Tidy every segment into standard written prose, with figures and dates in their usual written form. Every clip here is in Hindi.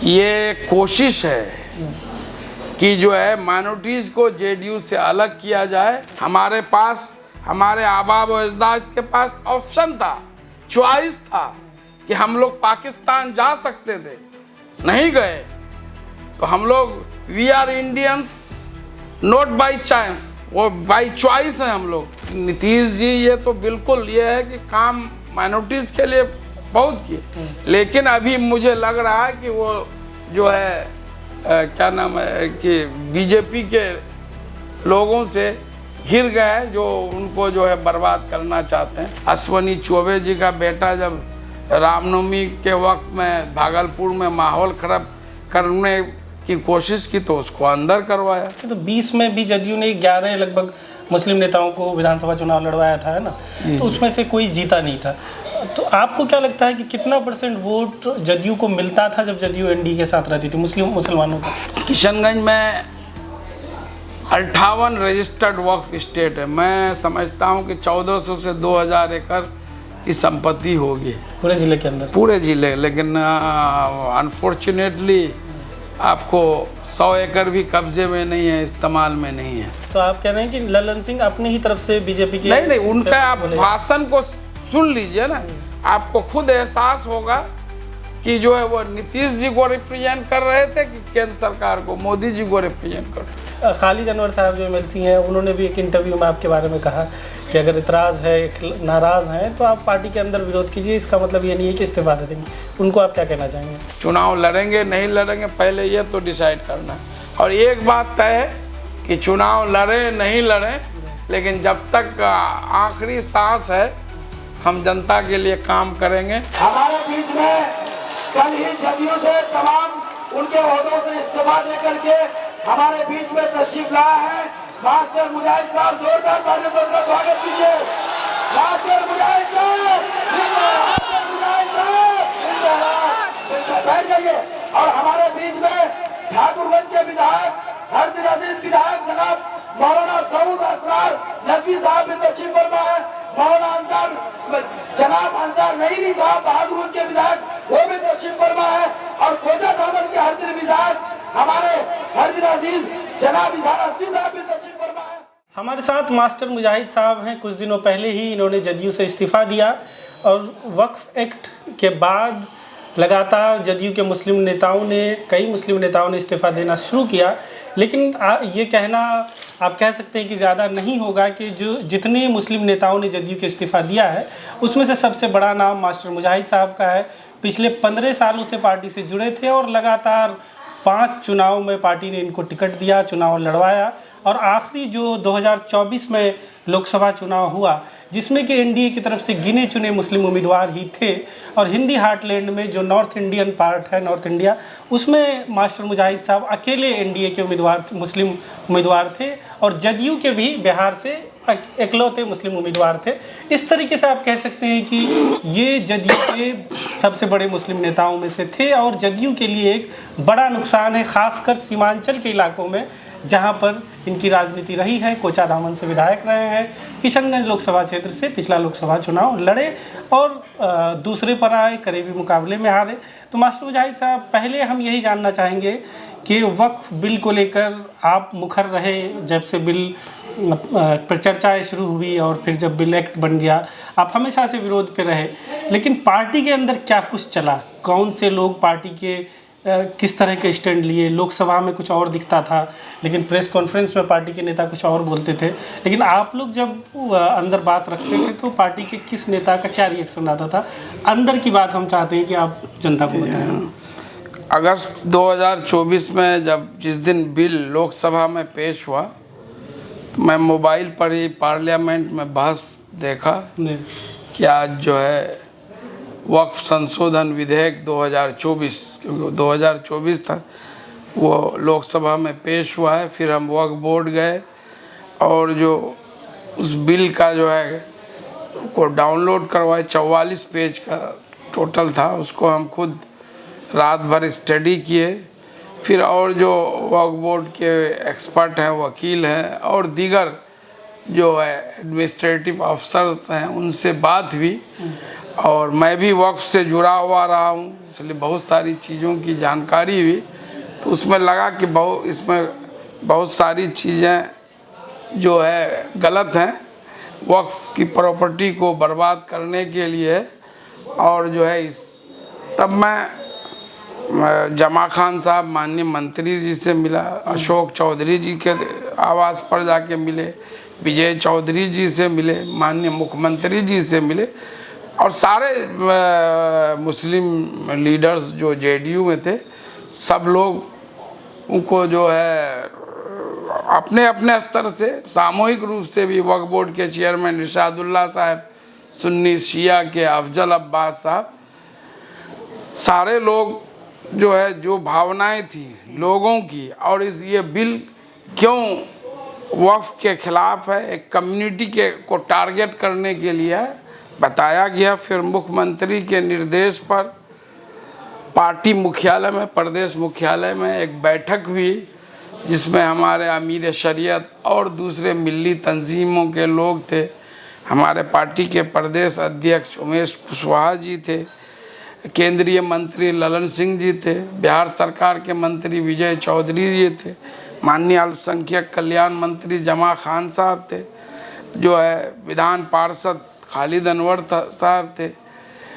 ये कोशिश है कि जो है माइनॉरिटीज़ को जेडीयू से अलग किया जाए। हमारे पास, हमारे आबा व अजदाद के पास ऑप्शन था, चॉइस था कि हम लोग पाकिस्तान जा सकते थे, नहीं गए। तो हम लोग we are Indians not by chance, वो बाई चॉइस है हम लोग। नीतीश जी ये तो बिल्कुल ये है कि काम माइनॉरिटीज़ के लिए बहुत किए, लेकिन अभी मुझे लग रहा है कि वो जो है क्या नाम है कि बीजेपी के लोगों से घिर गए, जो उनको जो है बर्बाद करना चाहते हैं। अश्वनी चौबे जी का बेटा जब रामनवमी के वक्त में भागलपुर में माहौल खराब करने की कोशिश की तो उसको अंदर करवाया। तो 20 में भी जदयू ने 11 लगभग मुस्लिम नेताओं को विधानसभा चुनाव लड़वाया था, है ना, तो उसमें से कोई जीता नहीं था। तो आपको क्या लगता है कि कितना % वोट जदयू को मिलता था जब जदयू एनडीए के साथ रहती थी मुसलमानों का? किशनगंज में 58 रजिस्टर्ड वक्फ स्टेट है। मैं समझता हूँ कि 1400 से 2000 एकड़ की संपत्ति होगी पूरे ज़िले के अंदर, पूरे ज़िले। लेकिन अनफॉर्चुनेटली आपको 100 एकड़ भी कब्जे में नहीं है, इस्तेमाल में नहीं है। तो आप कह रहे हैं कि ललन सिंह अपनी ही तरफ से बीजेपी की नहीं, उनका आप भाषण को सुन लीजिए ना, आपको खुद एहसास होगा कि जो है वो नीतीश जी को रिप्रेजेंट कर रहे थे कि केंद्र सरकार को, मोदी जी को रिप्रेजेंट कर रहे थे। खालिद अनवर साहब जो एमएलसी हैं, उन्होंने भी एक इंटरव्यू में आपके बारे में कहा कि अगर इतराज़ है, नाराज़ हैं, तो आप पार्टी के अंदर विरोध कीजिए, इसका मतलब ये नहीं है कि इस्तीफा दे देंगे। उनको आप क्या कहना चाहेंगे? चुनाव लड़ेंगे नहीं लड़ेंगे पहले ये तो डिसाइड करना है। और एक बात तय है कि चुनाव लड़े नहीं लड़े, लेकिन जब तक आखिरी सांस है हम जनता के लिए काम करेंगे। हमारे बीच में कल ही जदयू से तमाम उनके ओहदों से इस्तीफा दे करके हमारे बीच में तशरीफ लाया है मास्टर मुजाहिद साहब। जोरदार तालियों से उनका स्वागत कीजिए। मास्टर मुजाहिद साहब, मास्टर मुजाहिद साहब, बैठ जाइए। और हमारे बीच में ठाकुरगंज के विधायक, हरदिल अजीज विधायक जनाब मौलाना सऊद असरार नकवी साहब भी तशरीफ फरमा है। मौलाना अंसार, जनाब अंसार नईरी साहब बहादुर के विधायक, वो भी तशरीफ फरमा है। और कोटा दामन के हरदिल विधायक हमारे हरदिल अजीज जनाब इधार असफी साहब भी तशरीफ फरमा है। हमारे साथ मास्टर मुजाहिद साहब हैं। कुछ दिनों पहले ही इन्होंने जदयू से इस्तीफा दिया और वक्फ एक्ट के बाद लगातार जदयू के कई मुस्लिम नेताओं ने इस्तीफा देना शुरू किया। लेकिन ये कहना आप कह सकते हैं कि ज़्यादा नहीं होगा कि जो जितने मुस्लिम नेताओं ने जदयू के इस्तीफा दिया है उसमें से सबसे बड़ा नाम मास्टर मुजाहिद साहब का है। पिछले 15 सालों से पार्टी से जुड़े थे और लगातार 5 चुनाव में पार्टी ने इनको टिकट दिया, चुनाव लड़वाया। और आखिरी जो 2024 में लोकसभा चुनाव हुआ जिसमें कि एनडीए की तरफ से गिने चुने मुस्लिम उम्मीदवार ही थे, और हिंदी हार्टलैंड में जो नॉर्थ इंडियन पार्ट है, नॉर्थ इंडिया, उसमें मास्टर मुजाहिद साहब अकेले एनडीए के मुस्लिम उम्मीदवार थे और जदयू के भी बिहार से इकलौते मुस्लिम उम्मीदवार थे। इस तरीके से आप कह सकते हैं कि ये जदयू के सबसे बड़े मुस्लिम नेताओं में से थे और जदयू के लिए एक बड़ा नुकसान है, ख़ासकर सीमांचल के इलाकों में जहां पर इनकी राजनीति रही है। कोचा दामन से विधायक रहे हैं, किशनगंज लोकसभा क्षेत्र से पिछला लोकसभा चुनाव लड़े और दूसरे पर आए, करीबी मुकाबले में हारे। तो मास्टर मुजाहिद साहब, पहले हम यही जानना चाहेंगे कि वक्फ बिल को लेकर आप मुखर रहे जब से बिल पर चर्चाएँ शुरू हुई और फिर जब बिल एक्ट बन गया, आप हमेशा से विरोध पे रहे। लेकिन पार्टी के अंदर क्या कुछ चला? कौन से लोग पार्टी के किस तरह के स्टैंड लिए? लोकसभा में कुछ और दिखता था, लेकिन प्रेस कॉन्फ्रेंस में पार्टी के नेता कुछ और बोलते थे। लेकिन आप लोग जब अंदर बात रखते थे तो पार्टी के किस नेता का क्या रिएक्शन आता था? अंदर की बात हम चाहते हैं कि आप जनता को बताएं। अगस्त 2024 में जिस दिन बिल लोकसभा में पेश हुआ, तो मैं मोबाइल पर ही पार्लियामेंट में बहस देखा कि आज जो है वक्फ संशोधन विधेयक 2024, क्योंकि 2024 था, वो लोकसभा में पेश हुआ है। फिर हम वक्फ बोर्ड गए और जो उस बिल का जो है को डाउनलोड करवाए, 44 पेज का टोटल था, उसको हम खुद रात भर स्टडी किए। फिर और जो वक्फ बोर्ड के एक्सपर्ट हैं, वकील हैं और दीगर जो है एडमिनिस्ट्रेटिव अफसर्स हैं, उनसे बात हुई और मैं भी वक्फ से जुड़ा हुआ रहा हूँ, इसलिए बहुत सारी चीज़ों की जानकारी हुई। तो उसमें लगा कि इसमें बहुत सारी चीज़ें जो है गलत हैं, वक्फ की प्रॉपर्टी को बर्बाद करने के लिए। और जो है तब मैं जमा खान साहब माननीय मंत्री जी से मिला, अशोक चौधरी जी के आवास पर जाके मिले, विजय चौधरी जी से मिले, माननीय मुख्यमंत्री जी से मिले, और सारे मुस्लिम लीडर्स जो जेडीयू में थे, सब लोग उनको जो है अपने अपने स्तर से सामूहिक रूप से भी वक्फ बोर्ड के चेयरमैन इरशादुल्लाह साहब, सुन्नी शिया के अफजल अब्बास साहब, सारे लोग जो है जो भावनाएं थी लोगों की, और ये बिल क्यों वक्फ के खिलाफ है, एक कम्युनिटी को टारगेट करने के लिए बताया गया। फिर मुख्यमंत्री के निर्देश पर पार्टी मुख्यालय में, प्रदेश मुख्यालय में एक बैठक हुई, जिसमें हमारे अमीर शरीयत और दूसरे मिली तंजीमों के लोग थे। हमारे पार्टी के प्रदेश अध्यक्ष उमेश कुशवाहा जी थे, केंद्रीय मंत्री ललन सिंह जी थे, बिहार सरकार के मंत्री विजय चौधरी जी थे, माननीय अल्पसंख्यक कल्याण मंत्री जमा खान साहब थे, जो है विधान पार्षद खालिद अनवर साहब थे,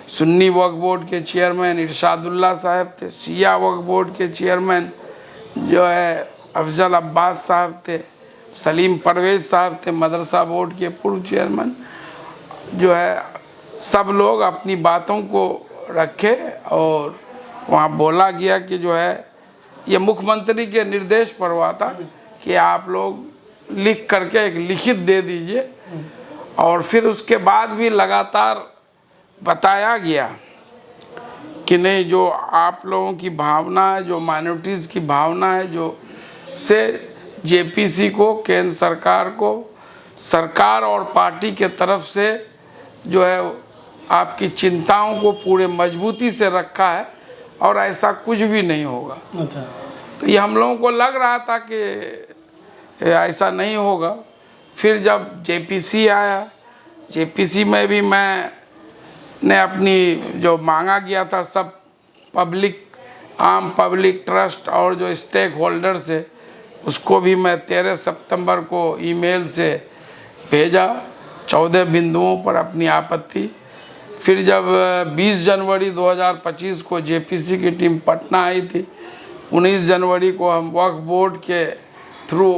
सुन्नी वक्फ बोर्ड के चेयरमैन इरशादुल्लाह साहब थे, शिया वक्फ बोर्ड के चेयरमैन जो है अफजल अब्बास साहब थे, सलीम परवेज साहब थे, मदरसा बोर्ड के पूर्व चेयरमैन। जो है सब लोग अपनी बातों को रखे और वहाँ बोला गया कि जो है ये मुख्यमंत्री के निर्देश पर हुआ था कि आप लोग लिख करके एक लिखित दे दीजिए। और फिर उसके बाद भी लगातार बताया गया कि नहीं, जो आप लोगों की भावना है, जो माइनॉरिटीज़ की भावना है, जो से जेपीसी को, केंद्र सरकार को, सरकार और पार्टी के तरफ से जो है आपकी चिंताओं को पूरे मजबूती से रखा है और ऐसा कुछ भी नहीं होगा। अच्छा। तो ये हम लोगों को लग रहा था कि ऐसा नहीं होगा। फिर जब जेपीसी आया, जेपीसी में भी मैंने अपनी जो मांगा गया था सब आम पब्लिक ट्रस्ट और जो स्टेक होल्डर्स है, उसको भी मैं 13 सितंबर को ईमेल से भेजा 14 बिंदुओं पर अपनी आपत्ति। फिर जब 20 जनवरी 2025 को जेपीसी की टीम पटना आई थी, 19 जनवरी को हम वक्फ बोर्ड के थ्रू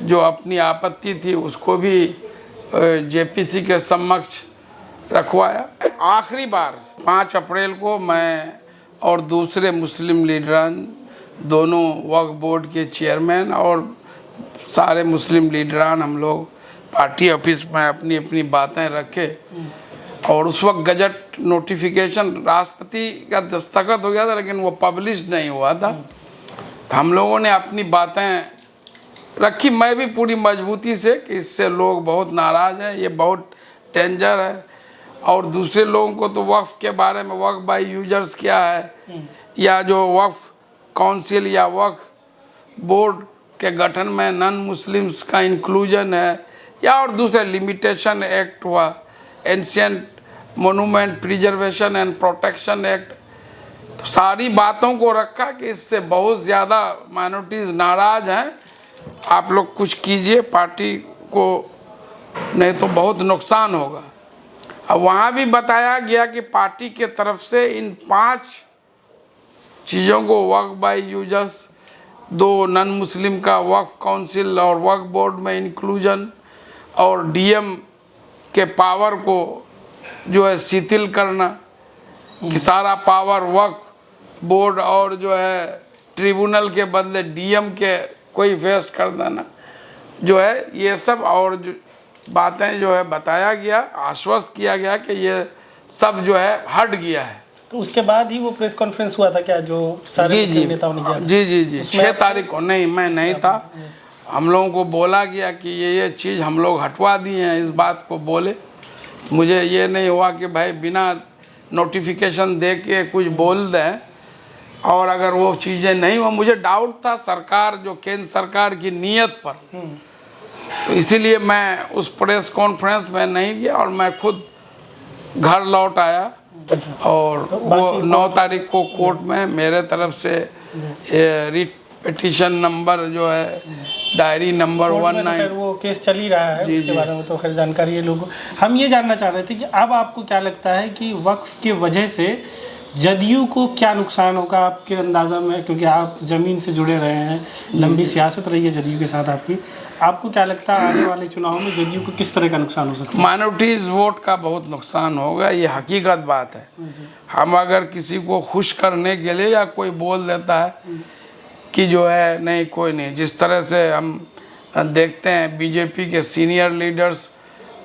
जो अपनी आपत्ति थी उसको भी जेपीसी के समक्ष रखवाया। आखिरी बार 5 अप्रैल को मैं और दूसरे मुस्लिम लीडरान, दोनों वक्फ बोर्ड के चेयरमैन और सारे मुस्लिम लीडरान, हम लोग पार्टी ऑफिस में अपनी अपनी बातें रखे। और उस वक्त गजट नोटिफिकेशन राष्ट्रपति का दस्तखत हो गया था, लेकिन वो पब्लिश नहीं हुआ था। तो हम लोगों ने अपनी बातें रखी, मैं भी पूरी मजबूती से, कि इससे लोग बहुत नाराज़ हैं, ये बहुत डेंजर है। और दूसरे लोगों को तो वक्फ के बारे में, वक्फ बाय यूजर्स क्या है, या जो वक्फ काउंसिल या वक्फ बोर्ड के गठन में नॉन मुस्लिम्स का इंक्लूजन है, या और दूसरे लिमिटेशन एक्ट हुआ, ancient monument preservation and protection act, तो सारी बातों को रखा कि इससे बहुत ज़्यादा माइनॉरिटीज़ नाराज़ हैं, आप लोग कुछ कीजिए, पार्टी को नहीं तो बहुत नुकसान होगा। अब वहाँ भी बताया गया कि पार्टी के तरफ से इन 5 चीज़ों को, वक्फ बाय यूजर्स, 2 नॉन मुस्लिम का वक्फ काउंसिल और वक्फ बोर्ड में इंक्लूजन, और डीएम के पावर को जो है शिथिल करना, कि सारा पावर वक्फ बोर्ड और जो है ट्रिब्यूनल के बदले डीएम के कोई वेस्ट कर देना, जो है ये सब और जो बातें जो है बताया गया, आश्वस्त किया गया कि ये सब जो है हट गया है। तो उसके बाद ही वो प्रेस कॉन्फ्रेंस हुआ था क्या, जो सारे मुस्लिम नेताओं ने किया था? जी 6 तारीख को। नहीं, मैं नहीं था। हम लोगों को बोला गया कि ये चीज़ हम लोग हटवा दिए हैं, इस बात को बोले। मुझे ये नहीं हुआ कि भाई बिना नोटिफिकेशन दे के कुछ बोल दें, और अगर वो चीज़ें नहीं हुआ, मुझे डाउट था सरकार, जो केंद्र सरकार की नीयत पर, तो इसीलिए मैं उस प्रेस कॉन्फ्रेंस में नहीं गया। और मैं खुद घर लौट आया और तो वो बाकी 9 तारीख को कोर्ट में मेरे तरफ से रिट पिटीशन नंबर जो है डायरी नंबर कोर्ट में तो 19 खैर वो केस चल ही रहा है, उसके बारे में तो खैर जानकारी है लोगों को। हम ये जानना चाह रहे थे कि अब आपको क्या लगता है कि वक्फ की वजह से जदयू को क्या नुकसान होगा आपके अंदाज़ा में, क्योंकि आप ज़मीन से जुड़े रहे हैं, लंबी सियासत रही है जदयू के साथ आपको क्या लगता है आने वाले चुनाव में जदयू को किस तरह का नुकसान हो सकता है? माइनॉरिटीज वोट का बहुत नुकसान होगा, ये हकीकत बात है। हम अगर किसी को खुश करने के लिए या कोई बोल देता है कि जो है नहीं कोई नहीं, जिस तरह से हम देखते हैं बीजेपी के सीनियर लीडर्स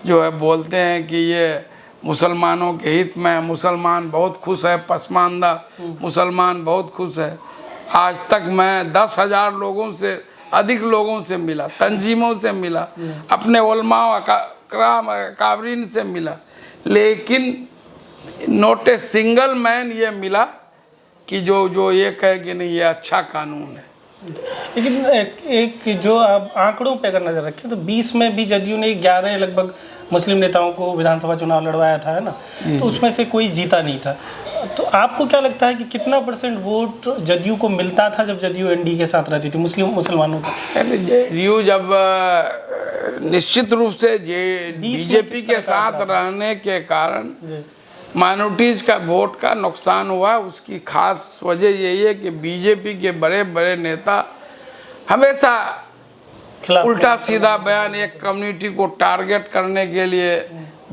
जो है बोलते हैं कि ये मुसलमानों के हित में, मुसलमान बहुत खुश है, पसमानदा मुसलमान बहुत खुश है। आज तक मैं 10,000 लोगों से अधिक लोगों से मिला, तंजीमों से मिला, अपने उलमा अकराम अकाबरीन से मिला, लेकिन नॉट ए सिंगल मैन ये मिला कि जो ये कहे कि नहीं ये अच्छा कानून है। लेकिन एक जो आप आंकड़ों पे अगर नज़र रखें तो 20 में भी जदयू ने 11 लगभग मुस्लिम नेताओं को विधानसभा चुनाव लड़वाया था, है ना, तो उसमें से कोई जीता नहीं था। तो आपको क्या लगता है कि कितना % वोट जदयू को मिलता था जब जदयू एनडीए के साथ रहती थी मुसलमानों का? जदयू जब निश्चित रूप से बीजेपी के साथ रहने के कारण माइनॉरिटीज का वोट का नुकसान हुआ। उसकी खास वजह यही है कि बीजेपी के बड़े बड़े नेता हमेशा उल्टा सीधा बयान एक कम्युनिटी को टारगेट करने के लिए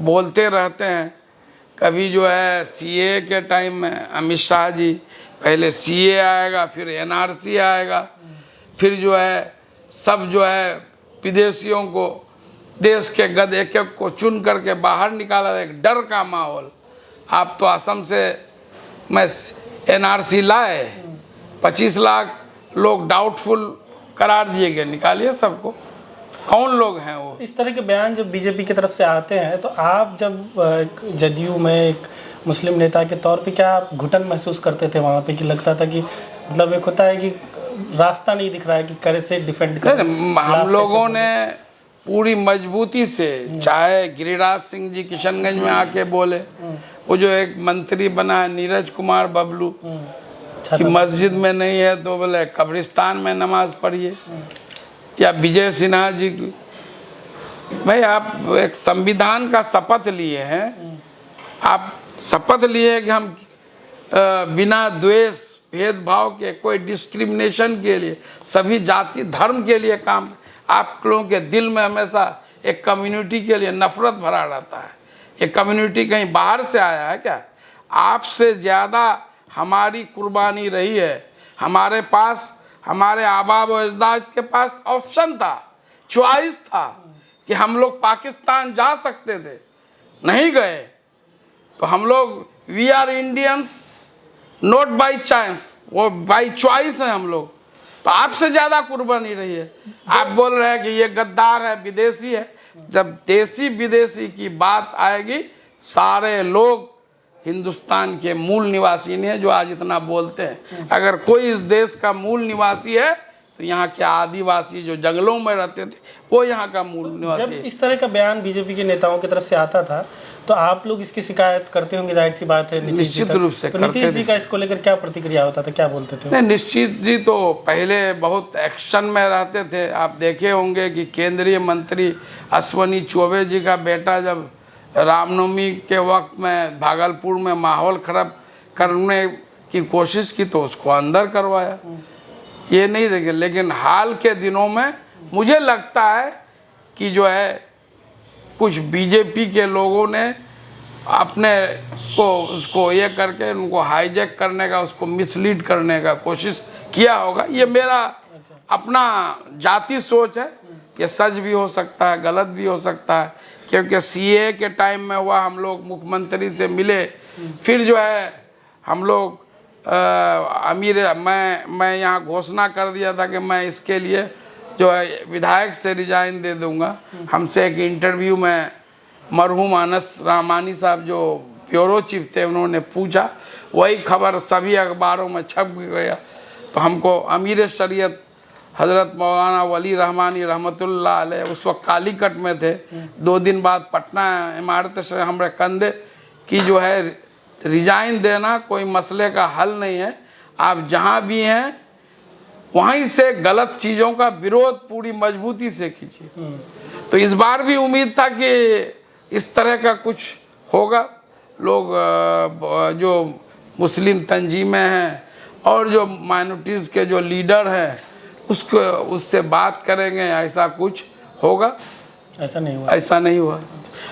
बोलते रहते हैं। कभी जो है सीए के टाइम में अमित शाह जी, पहले सीए आएगा फिर एनआरसी आएगा, फिर जो है सब जो है विदेशियों को देश के गद एक एक को चुन करके बाहर निकाला, एक डर का माहौल। आप तो असम से मैं एनआरसी लाए, 25 लाख लोग डाउटफुल करार दिए गए, निकालिए सबको, कौन लोग हैं वो? इस तरह के बयान जब बीजेपी की तरफ से आते हैं तो आप जब जदयू में एक मुस्लिम नेता के तौर पे क्या आप घुटन महसूस करते थे वहाँ पे, कि लगता था कि मतलब एक होता है कि रास्ता नहीं दिख रहा है कि कैसे डिफेंड करें? हम लोगों ने पूरी मजबूती से, चाहे गिरिराज सिंह जी किशनगंज में आके बोले, वो जो एक मंत्री बना है नीरज कुमार बबलू कि मस्जिद में नहीं है तो बोले कब्रिस्तान में नमाज पढ़िए, या विजय सिन्हा जी, भाई आप एक संविधान का शपथ लिए हैं, आप शपथ लिए कि हम बिना द्वेष भेदभाव के, कोई डिस्क्रिमिनेशन के लिए, सभी जाति धर्म के लिए काम। आप लोगों के दिल में हमेशा एक कम्युनिटी के लिए नफरत भरा रहता है। ये कम्युनिटी कहीं बाहर से आया है क्या? आपसे ज़्यादा हमारी कुर्बानी रही है। हमारे पास, हमारे आबाब व अजदाद के पास ऑप्शन था, चॉइस था कि हम लोग पाकिस्तान जा सकते थे, नहीं गए। तो हम लोग we are Indians not by chance, वो बाई चॉइस है हम लोग। तो आपसे ज़्यादा कुर्बानी रही है। आप बोल रहे हैं कि ये गद्दार है, विदेशी है। जब देसी विदेशी की बात आएगी, सारे लोग हिंदुस्तान के मूल निवासी नहीं है जो आज इतना बोलते हैं। अगर कोई इस देश का मूल निवासी है तो यहाँ के आदिवासी जो जंगलों में रहते थे वो यहाँ का मूल निवासी है। जब इस तरह का बयान बीजेपी के नेताओं की तरफ से आता था तो आप लोग इसकी शिकायत करते होंगे, जाहिर सी बात है, निश्चित रूप से। तो नीतीश जी का इसको लेकर क्या प्रतिक्रिया होता था, क्या बोलते थे? नहीं, निश्चित जी तो पहले बहुत एक्शन में रहते थे। आप देखे होंगे कि केंद्रीय मंत्री अश्वनी चौबे जी का बेटा जब रामनवमी के वक्त में भागलपुर में माहौल खराब करने की कोशिश की तो उसको अंदर करवाया। ये नहीं देखे, लेकिन हाल के दिनों में मुझे लगता है कि जो है कुछ बीजेपी के लोगों ने अपने उसको ये करके उनको हाईजैक करने का, उसको मिसलीड करने का कोशिश किया होगा। ये मेरा अपना जाति सोच है। ये सच भी हो सकता है, गलत भी हो सकता है, क्योंकि सीए के टाइम में हुआ, हम लोग मुख्यमंत्री से मिले, फिर जो है हम लोग मैं यहाँ घोषणा कर दिया था कि मैं इसके लिए जो है विधायक से रिजाइन दे दूंगा। हमसे एक इंटरव्यू में मरहूम अनस रहमानी साहब जो ब्यूरो चीफ थे, उन्होंने पूछा, वही खबर सभी अखबारों में छप गया। तो हमको अमीर शरीयत हज़रत मौलाना वली रहमानी रहमतुल्लाह अलैह उस वक्त कालीकट में थे। 2 दिन बाद पटना इमारत से हमारे कंधे कि जो है रिजाइन देना कोई मसले का हल नहीं है। आप जहाँ भी हैं वहीं से गलत चीज़ों का विरोध पूरी मजबूती से कीजिए। तो इस बार भी उम्मीद था कि इस तरह का कुछ होगा। लोग जो मुस्लिम तंजीमें हैं और जो माइनॉरिटीज़ के जो लीडर हैं उससे बात करेंगे, ऐसा कुछ होगा। ऐसा नहीं हुआ। ऐसा नहीं हुआ।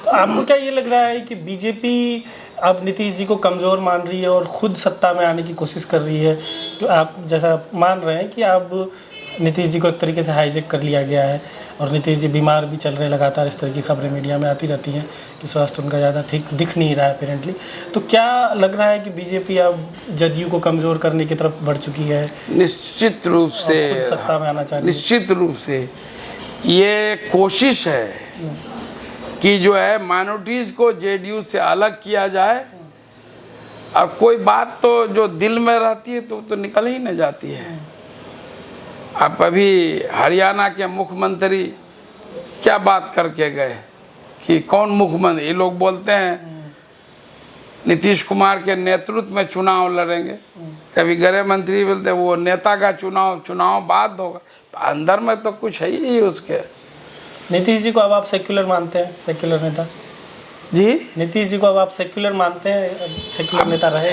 तो आपको क्या ये लग रहा है कि बीजेपी अब नीतीश जी को कमज़ोर मान रही है और ख़ुद सत्ता में आने की कोशिश कर रही है? तो आप जैसा मान रहे हैं कि अब नीतीश जी को एक तरीके से हाईजेक कर लिया गया है और नीतीश जी बीमार भी चल रहे हैं, लगातार इस तरह की खबरें मीडिया में आती रहती हैं कि स्वास्थ्य उनका ज़्यादा ठीक दिख नहीं रहा है अपेरेंटली। तो क्या लग रहा है कि बीजेपी अब जदयू को कमज़ोर करने की तरफ बढ़ चुकी है? निश्चित रूप से खुद सत्ता में आना चाहिए। निश्चित रूप से ये कोशिश है कि जो है माइनॉरिटीज़ को जेडीयू से अलग किया जाए, और कोई बात तो जो दिल में रहती है तो निकल ही नहीं जाती है। आप अभी हरियाणा के मुख्यमंत्री क्या बात करके गए कि कौन मुख्यमंत्री, ये लोग बोलते हैं नीतीश कुमार के नेतृत्व में चुनाव लड़ेंगे, कभी गृह मंत्री बोलते वो नेता का चुनाव बाद होगा। तो अंदर में तो कुछ है ही उसके। नीतीश जी को अब आप सेक्युलर मानते हैं, सेक्युलर नेता? जी, नीतीश जी को अब आप सेक्युलर मानते हैं, सेक्युलर नेता रहे?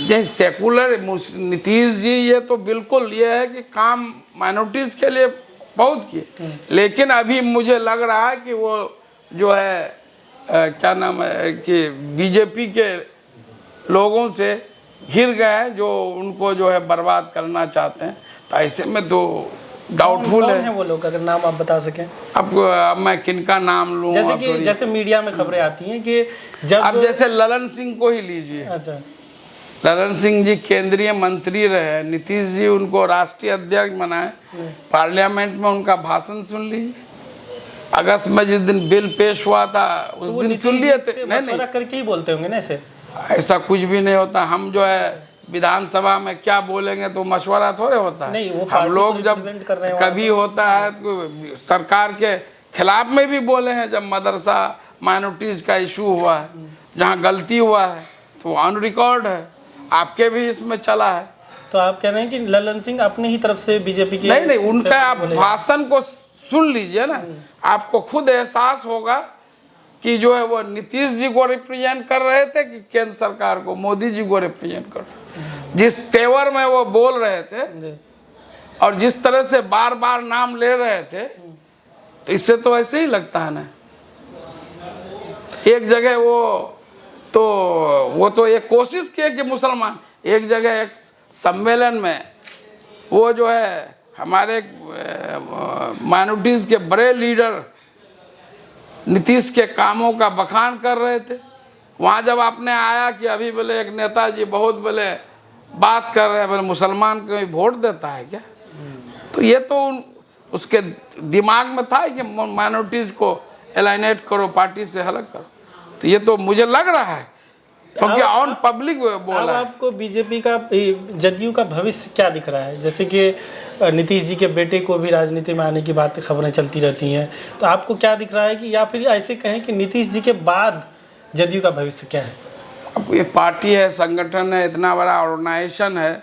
जैसे सेकुलर नीतीश जी, ये तो बिल्कुल ये है कि काम माइनॉरिटीज के लिए बहुत किए, लेकिन अभी मुझे लग रहा है कि वो जो है क्या नाम है कि बीजेपी के लोगों से घिर गए हैं जो उनको जो है बर्बाद करना चाहते हैं। तो ऐसे में तो डाउटफुल है वो लोग, अगर नाम आप बता सकें। अब मैं किनका नाम लूँ? जैसे मीडिया में खबरें आती हैं कि जब अब जैसे ललन सिंह को ही लीजिए। अच्छा, ललन सिंह जी केंद्रीय मंत्री रहे, नीतीश जी उनको राष्ट्रीय अध्यक्ष बनाए, पार्लियामेंट में उनका भाषण सुन लीजिए। अगस्त में जिस दिन बिल पेश हुआ था उस दिन सुन लिए थे। नहीं, करके ही बोलते होंगे ना ऐसे? ऐसा कुछ भी नहीं होता। हम जो है विधानसभा में क्या बोलेंगे तो मशवरा थोड़े होता है। नहीं, वो हम लोग जब कभी होता है तो सरकार के खिलाफ में भी बोले हैं, जब मदरसा माइनॉरिटीज का इशू हुआ है, जहाँ गलती हुआ है तो ऑन रिकॉर्ड है, आपके भी इसमें चला है। तो आप कह रहे हैं कि ललन सिंह अपनी ही तरफ से बीजेपी की? नहीं, उनका आप भाषण को सुन लीजिए ना, आपको खुद एहसास होगा कि जो है वो नीतीश जी को रिप्रेजेंट कर रहे थे कि केंद्र सरकार को, मोदी जी को रिप्रेजेंट कर रहे। जिस तेवर में वो बोल रहे थे और जिस तरह से बार बार नाम ले रहे थे, तो इससे तो ऐसे ही लगता है ना। एक जगह वो तो एक कोशिश किए कि मुसलमान, एक जगह एक सम्मेलन में वो जो है हमारे माइनॉरिटीज के बड़े लीडर नीतीश के कामों का बखान कर रहे थे। वहाँ जब आपने आया कि अभी बोले एक नेताजी बहुत बोले बात कर रहे हैं, बोले मुसलमान को वोट देता है क्या? तो ये तो उसके दिमाग में था कि माइनॉरिटीज को एलाइनेट करो, पार्टी से अलग करो। तो ये तो मुझे लग रहा है क्योंकि ऑन पब्लिक बोला है। आपको बीजेपी का, जदयू का भविष्य क्या दिख रहा है? जैसे कि नीतीश जी के बेटे को भी राजनीति में आने की बातें, खबरें चलती रहती हैं, तो आपको क्या दिख रहा है कि, या फिर ऐसे कहें कि नीतीश जी के बाद जदयू का भविष्य क्या है? अब ये पार्टी है, संगठन है, इतना बड़ा ऑर्गेनाइजेशन है,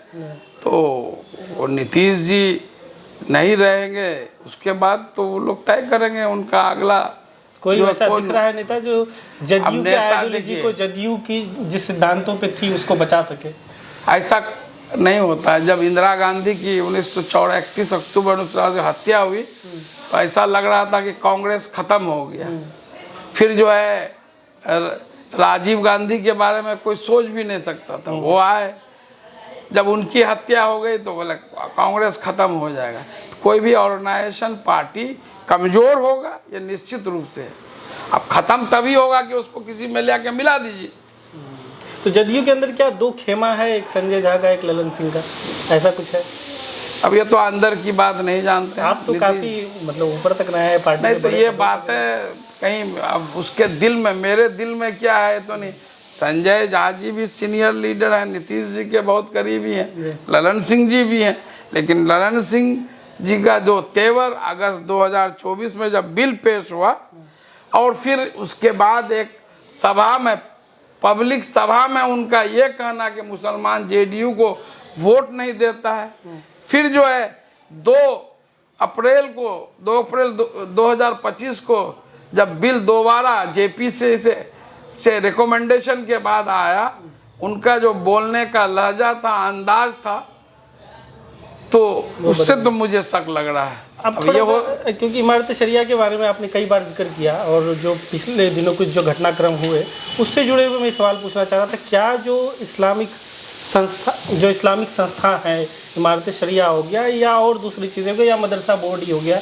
तो वो नीतीश जी नहीं रहेंगे, उसके बाद तो वो लोग तय करेंगे उनका अगला। कोई वैसा दिख रहा है नेता जो जदयू के आइडियोलॉजी को, जदयू की जिस सिद्धांतों पे थी उसको बचा सके? ऐसा नहीं होता है। जब इंदिरा गांधी की 31 अक्टूबर 1964 हत्या हुई तो ऐसा लग रहा था कि कांग्रेस खत्म हो गया। फिर जो है राजीव गांधी के बारे में कोई सोच भी नहीं सकता था, वो आए, जब उनकी हत्या हो गई तो बोले कांग्रेस खत्म हो जाएगा। कोई भी ऑर्गेनाइजेशन, पार्टी कमजोर होगा ये निश्चित रूप से। अब खत्म तभी होगा कि उसको किसी में ले आके मिला दीजिए। तो जदयू के अंदर क्या दो खेमा है, एक संजय झा का, एक ललन सिंह का, ऐसा कुछ है? अब ये तो अंदर की बात नहीं जानते। आप तो काफी मतलब ऊपर तक रहे हैं पार्टी। नहीं तो ये बात है कहीं, अब उसके दिल में, मेरे दिल में क्या है तो नहीं। संजय झा जी भी सीनियर लीडर हैं, नीतीश जी के बहुत करीबी हैं, ललन सिंह जी भी हैं, लेकिन ललन सिंह जी का जो तेवर अगस्त 2024 में जब बिल पेश हुआ और फिर उसके बाद एक सभा में पब्लिक सभा में उनका ये कहना कि मुसलमान जेडीयू को वोट नहीं देता है, फिर जो है 2 अप्रैल 2025 को जब बिल दोबारा जेपी से रिकमेंडेशन के बाद आया, उनका जो बोलने का लहजा था, अंदाज था, तो उससे तो मुझे शक लग रहा है। अब थोड़ा सा, क्योंकि इमारत शरिया के बारे में आपने कई बार जिक्र किया और जो पिछले दिनों कुछ जो घटनाक्रम हुए उससे जुड़े हुए मैं सवाल पूछना चाह रहा था, क्या जो इस्लामिक संस्था है, इमारत शरिया हो गया या और दूसरी चीज़ें हो गई या मदरसा बोर्ड ही हो गया,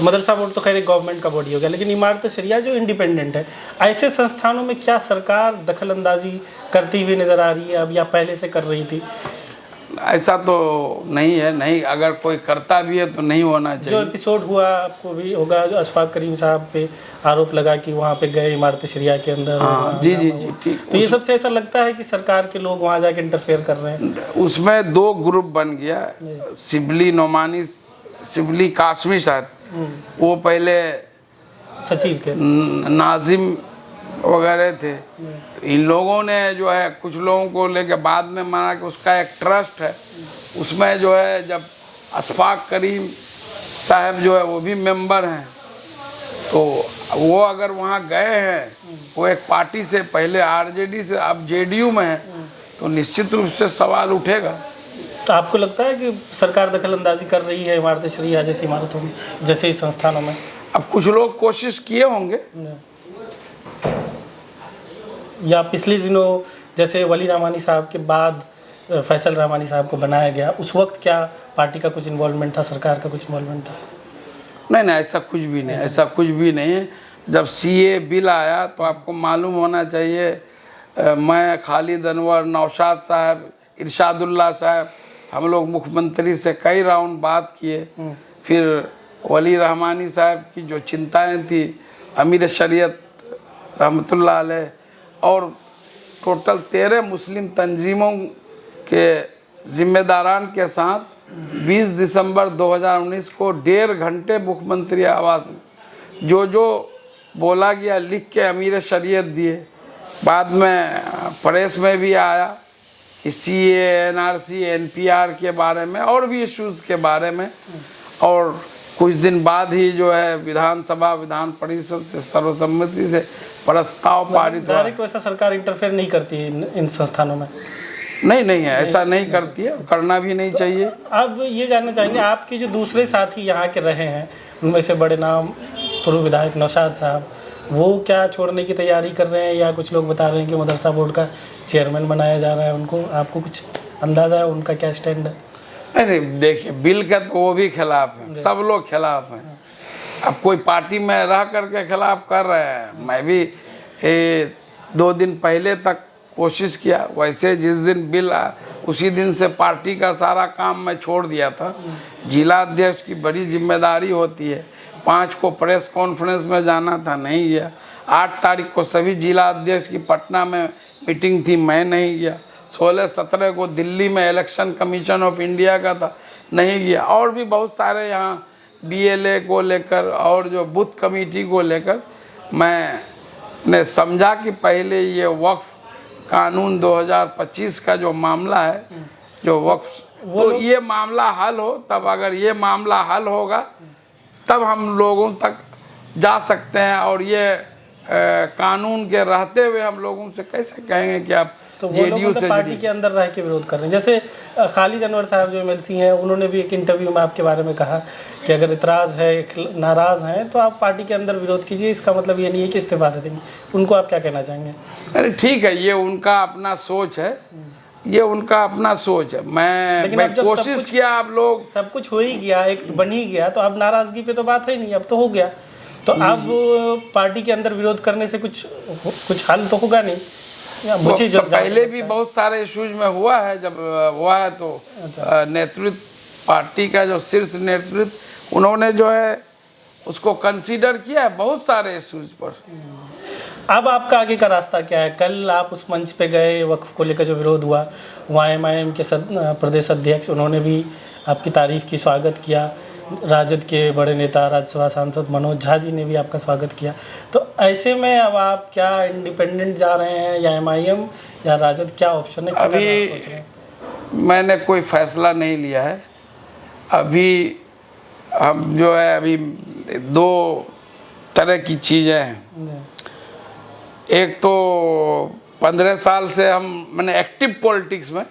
मदरसा बोर्ड तो खैर एक गवर्नमेंट का बॉडी हो गया, लेकिन इमारत शरिया जो इंडिपेंडेंट है, ऐसे संस्थानों में क्या सरकार दखल अंदाजी करती हुई नज़र आ रही है अब या पहले से कर रही थी? ऐसा तो नहीं है, नहीं, अगर कोई करता भी है तो नहीं होना चाहिए। जो एपिसोड हुआ आपको भी होगा, जो अशफाक करीम साहब पे आरोप लगा कि वहाँ पे गए इमारत शरिया के अंदर, हाँ, जी जी जी, ठीक। तो ये सबसे ऐसा लगता है कि सरकार के लोग वहाँ जाके इंटरफेयर कर रहे हैं। उसमें 2 ग्रुप बन गया, शिबली नोमानी, शिबली कासमी शायद, वो पहले सचिव थे, नाजिम वगैरह थे, तो इन लोगों ने जो है कुछ लोगों को लेके बाद में माना कि उसका एक ट्रस्ट है, उसमें जो है जब अशफाक करीम साहब जो है वो भी मेंबर हैं, तो वो अगर वहाँ गए हैं, वो एक पार्टी से पहले आरजेडी से अब जेडीयू में है, तो निश्चित रूप से सवाल उठेगा। तो आपको लगता है कि सरकार दखल अंदाजी कर रही है इमारत शरिया जैसी इमारतों में, जैसे इस संस्थानों में? अब कुछ लोग कोशिश किए होंगे, या पिछले दिनों जैसे वली रहमानी साहब के बाद फैसल रहमानी साहब को बनाया गया, उस वक्त क्या पार्टी का कुछ इन्वॉल्वमेंट था, सरकार का कुछ इन्वॉल्वमेंट था? नहीं, ऐसा कुछ भी नहीं, ऐसा कुछ भी नहीं है। जब सीए बिल आया तो आपको मालूम होना चाहिए, मैं, खालिद अनवर, नौशाद साहब, इरशादुल्लाह साहब, हम लोग मुख्यमंत्री से कई राउंड बात किए, फिर वली रहमानी साहब की जो चिंताएं थी, अमीर शरीयत रहमतुल्लाह अलैह और टोटल 13 मुस्लिम तंजीमों के जिम्मेदारान के साथ 20 दिसंबर 2019 को 1.5 घंटे मुख्यमंत्री आवास में जो बोला गया लिख के अमीर शरीयत दिए। बाद में प्रेस में भी आया कि सीए, एनआरसी, एनपीआर के बारे में और भी इश्यूज़ के बारे में, और कुछ दिन बाद ही जो है विधानसभा, विधान परिषद से सर्वसम्मति से प्रस्ताव पारित हुआ। डायरेक्ट वैसा सरकार इंटरफेयर नहीं करती है इन संस्थानों में? नहीं है, ऐसा नहीं करती है, करना भी नहीं चाहिए। अब ये जानना चाहेंगे, आपके जो दूसरे साथी यहाँ के रहे हैं, उनमें से बड़े नाम पूर्व विधायक नौशाद साहब, वो क्या छोड़ने की तैयारी कर रहे हैं, या कुछ लोग बता रहे हैं कि मदरसा बोर्ड का चेयरमैन बनाया जा रहा है उनको? आपको कुछ अंदाज़ा है उनका क्या स्टैंड है? नहीं, देखिए, बिल का तो वो भी खिलाफ है, सब लोग खिलाफ हैं। अब कोई पार्टी में रह करके खिलाफ कर रहे हैं। मैं भी 2 दिन पहले तक कोशिश किया, वैसे जिस दिन बिल उसी दिन से पार्टी का सारा काम मैं छोड़ दिया था। जिला अध्यक्ष की बड़ी जिम्मेदारी होती है। 5 को प्रेस कॉन्फ्रेंस में जाना था, नहीं गया। 8 तारीख को सभी जिला अध्यक्ष की पटना में मीटिंग थी, मैं नहीं गया। 16-17 को दिल्ली में इलेक्शन कमीशन ऑफ इंडिया का था, नहीं गया। और भी बहुत सारे यहाँ डीएलए को लेकर और जो बूथ कमेटी को लेकर मैंने समझा कि पहले ये वक्फ कानून 2025 का जो मामला है, जो वक्फ, तो ये मामला हल हो, तब अगर ये मामला हल होगा तब हम लोगों तक जा सकते हैं। और ये कानून के रहते हुए हम लोगों से कैसे कहेंगे कि आप तो वो लोग तो पार्टी के अंदर रह के विरोध कर रहे हैं। जैसे खालिद अनवर साहब जो एमएलसी हैं, उन्होंने भी एक इंटरव्यू में आपके बारे में कहा कि अगर इतराज़ है, नाराज़ हैं, तो आप पार्टी के अंदर विरोध कीजिए, इसका मतलब ये नहीं है कि इस्तीफा दे देंगे। उनको आप क्या कहना चाहेंगे? अरे ठीक है, ये उनका अपना सोच है, ये उनका अपना सोच है। मैं कोशिश किया, आप लोग सब कुछ हो ही गया, एक बन ही गया, तो अब नाराज़गी पे तो बात है नहीं, अब तो हो गया। तो अब पार्टी के अंदर विरोध करने से कुछ हल तो होगा नहीं। मुझे तो पहले भी बहुत सारे इश्यूज में हुआ है, जब हुआ है तो नेतृत्व, पार्टी का जो शीर्ष नेतृत्व, उन्होंने जो है उसको कंसीडर किया है बहुत सारे इश्यूज पर। अब आपका आगे का रास्ता क्या है? कल आप उस मंच पे गए, वक्फ को लेकर जो विरोध हुआ, वहाँ MIM के प्रदेश अध्यक्ष, उन्होंने भी आपकी तारीफ़ की, स्वागत किया। राजद के बड़े नेता राज्यसभा सांसद मनोज झा जी ने भी आपका स्वागत किया। तो ऐसे में अब आप क्या इंडिपेंडेंट जा रहे हैं या एमआईएम या राजद, क्या ऑप्शन है, क्या करना अभी सोच रहे हैं? मैंने कोई फैसला नहीं लिया है। अभी हम जो है अभी दो तरह की चीज़ें हैं। एक तो 15 साल से मैंने एक्टिव पॉलिटिक्स में,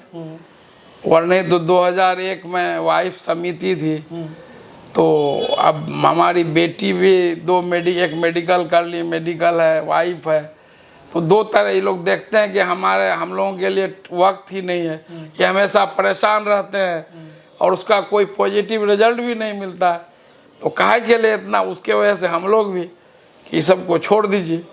वरने तो 2001 में वाइफ समिति थी। तो अब हमारी बेटी भी एक मेडिकल कर ली, मेडिकल है, वाइफ है। तो दो तरह ये लोग देखते हैं कि हम लोगों के लिए वक्त ही नहीं है, ये हमेशा परेशान रहते हैं और उसका कोई पॉजिटिव रिजल्ट भी नहीं मिलता है। तो काहे के लिए इतना, उसके वजह से हम लोग भी कि सबको छोड़ दीजिए।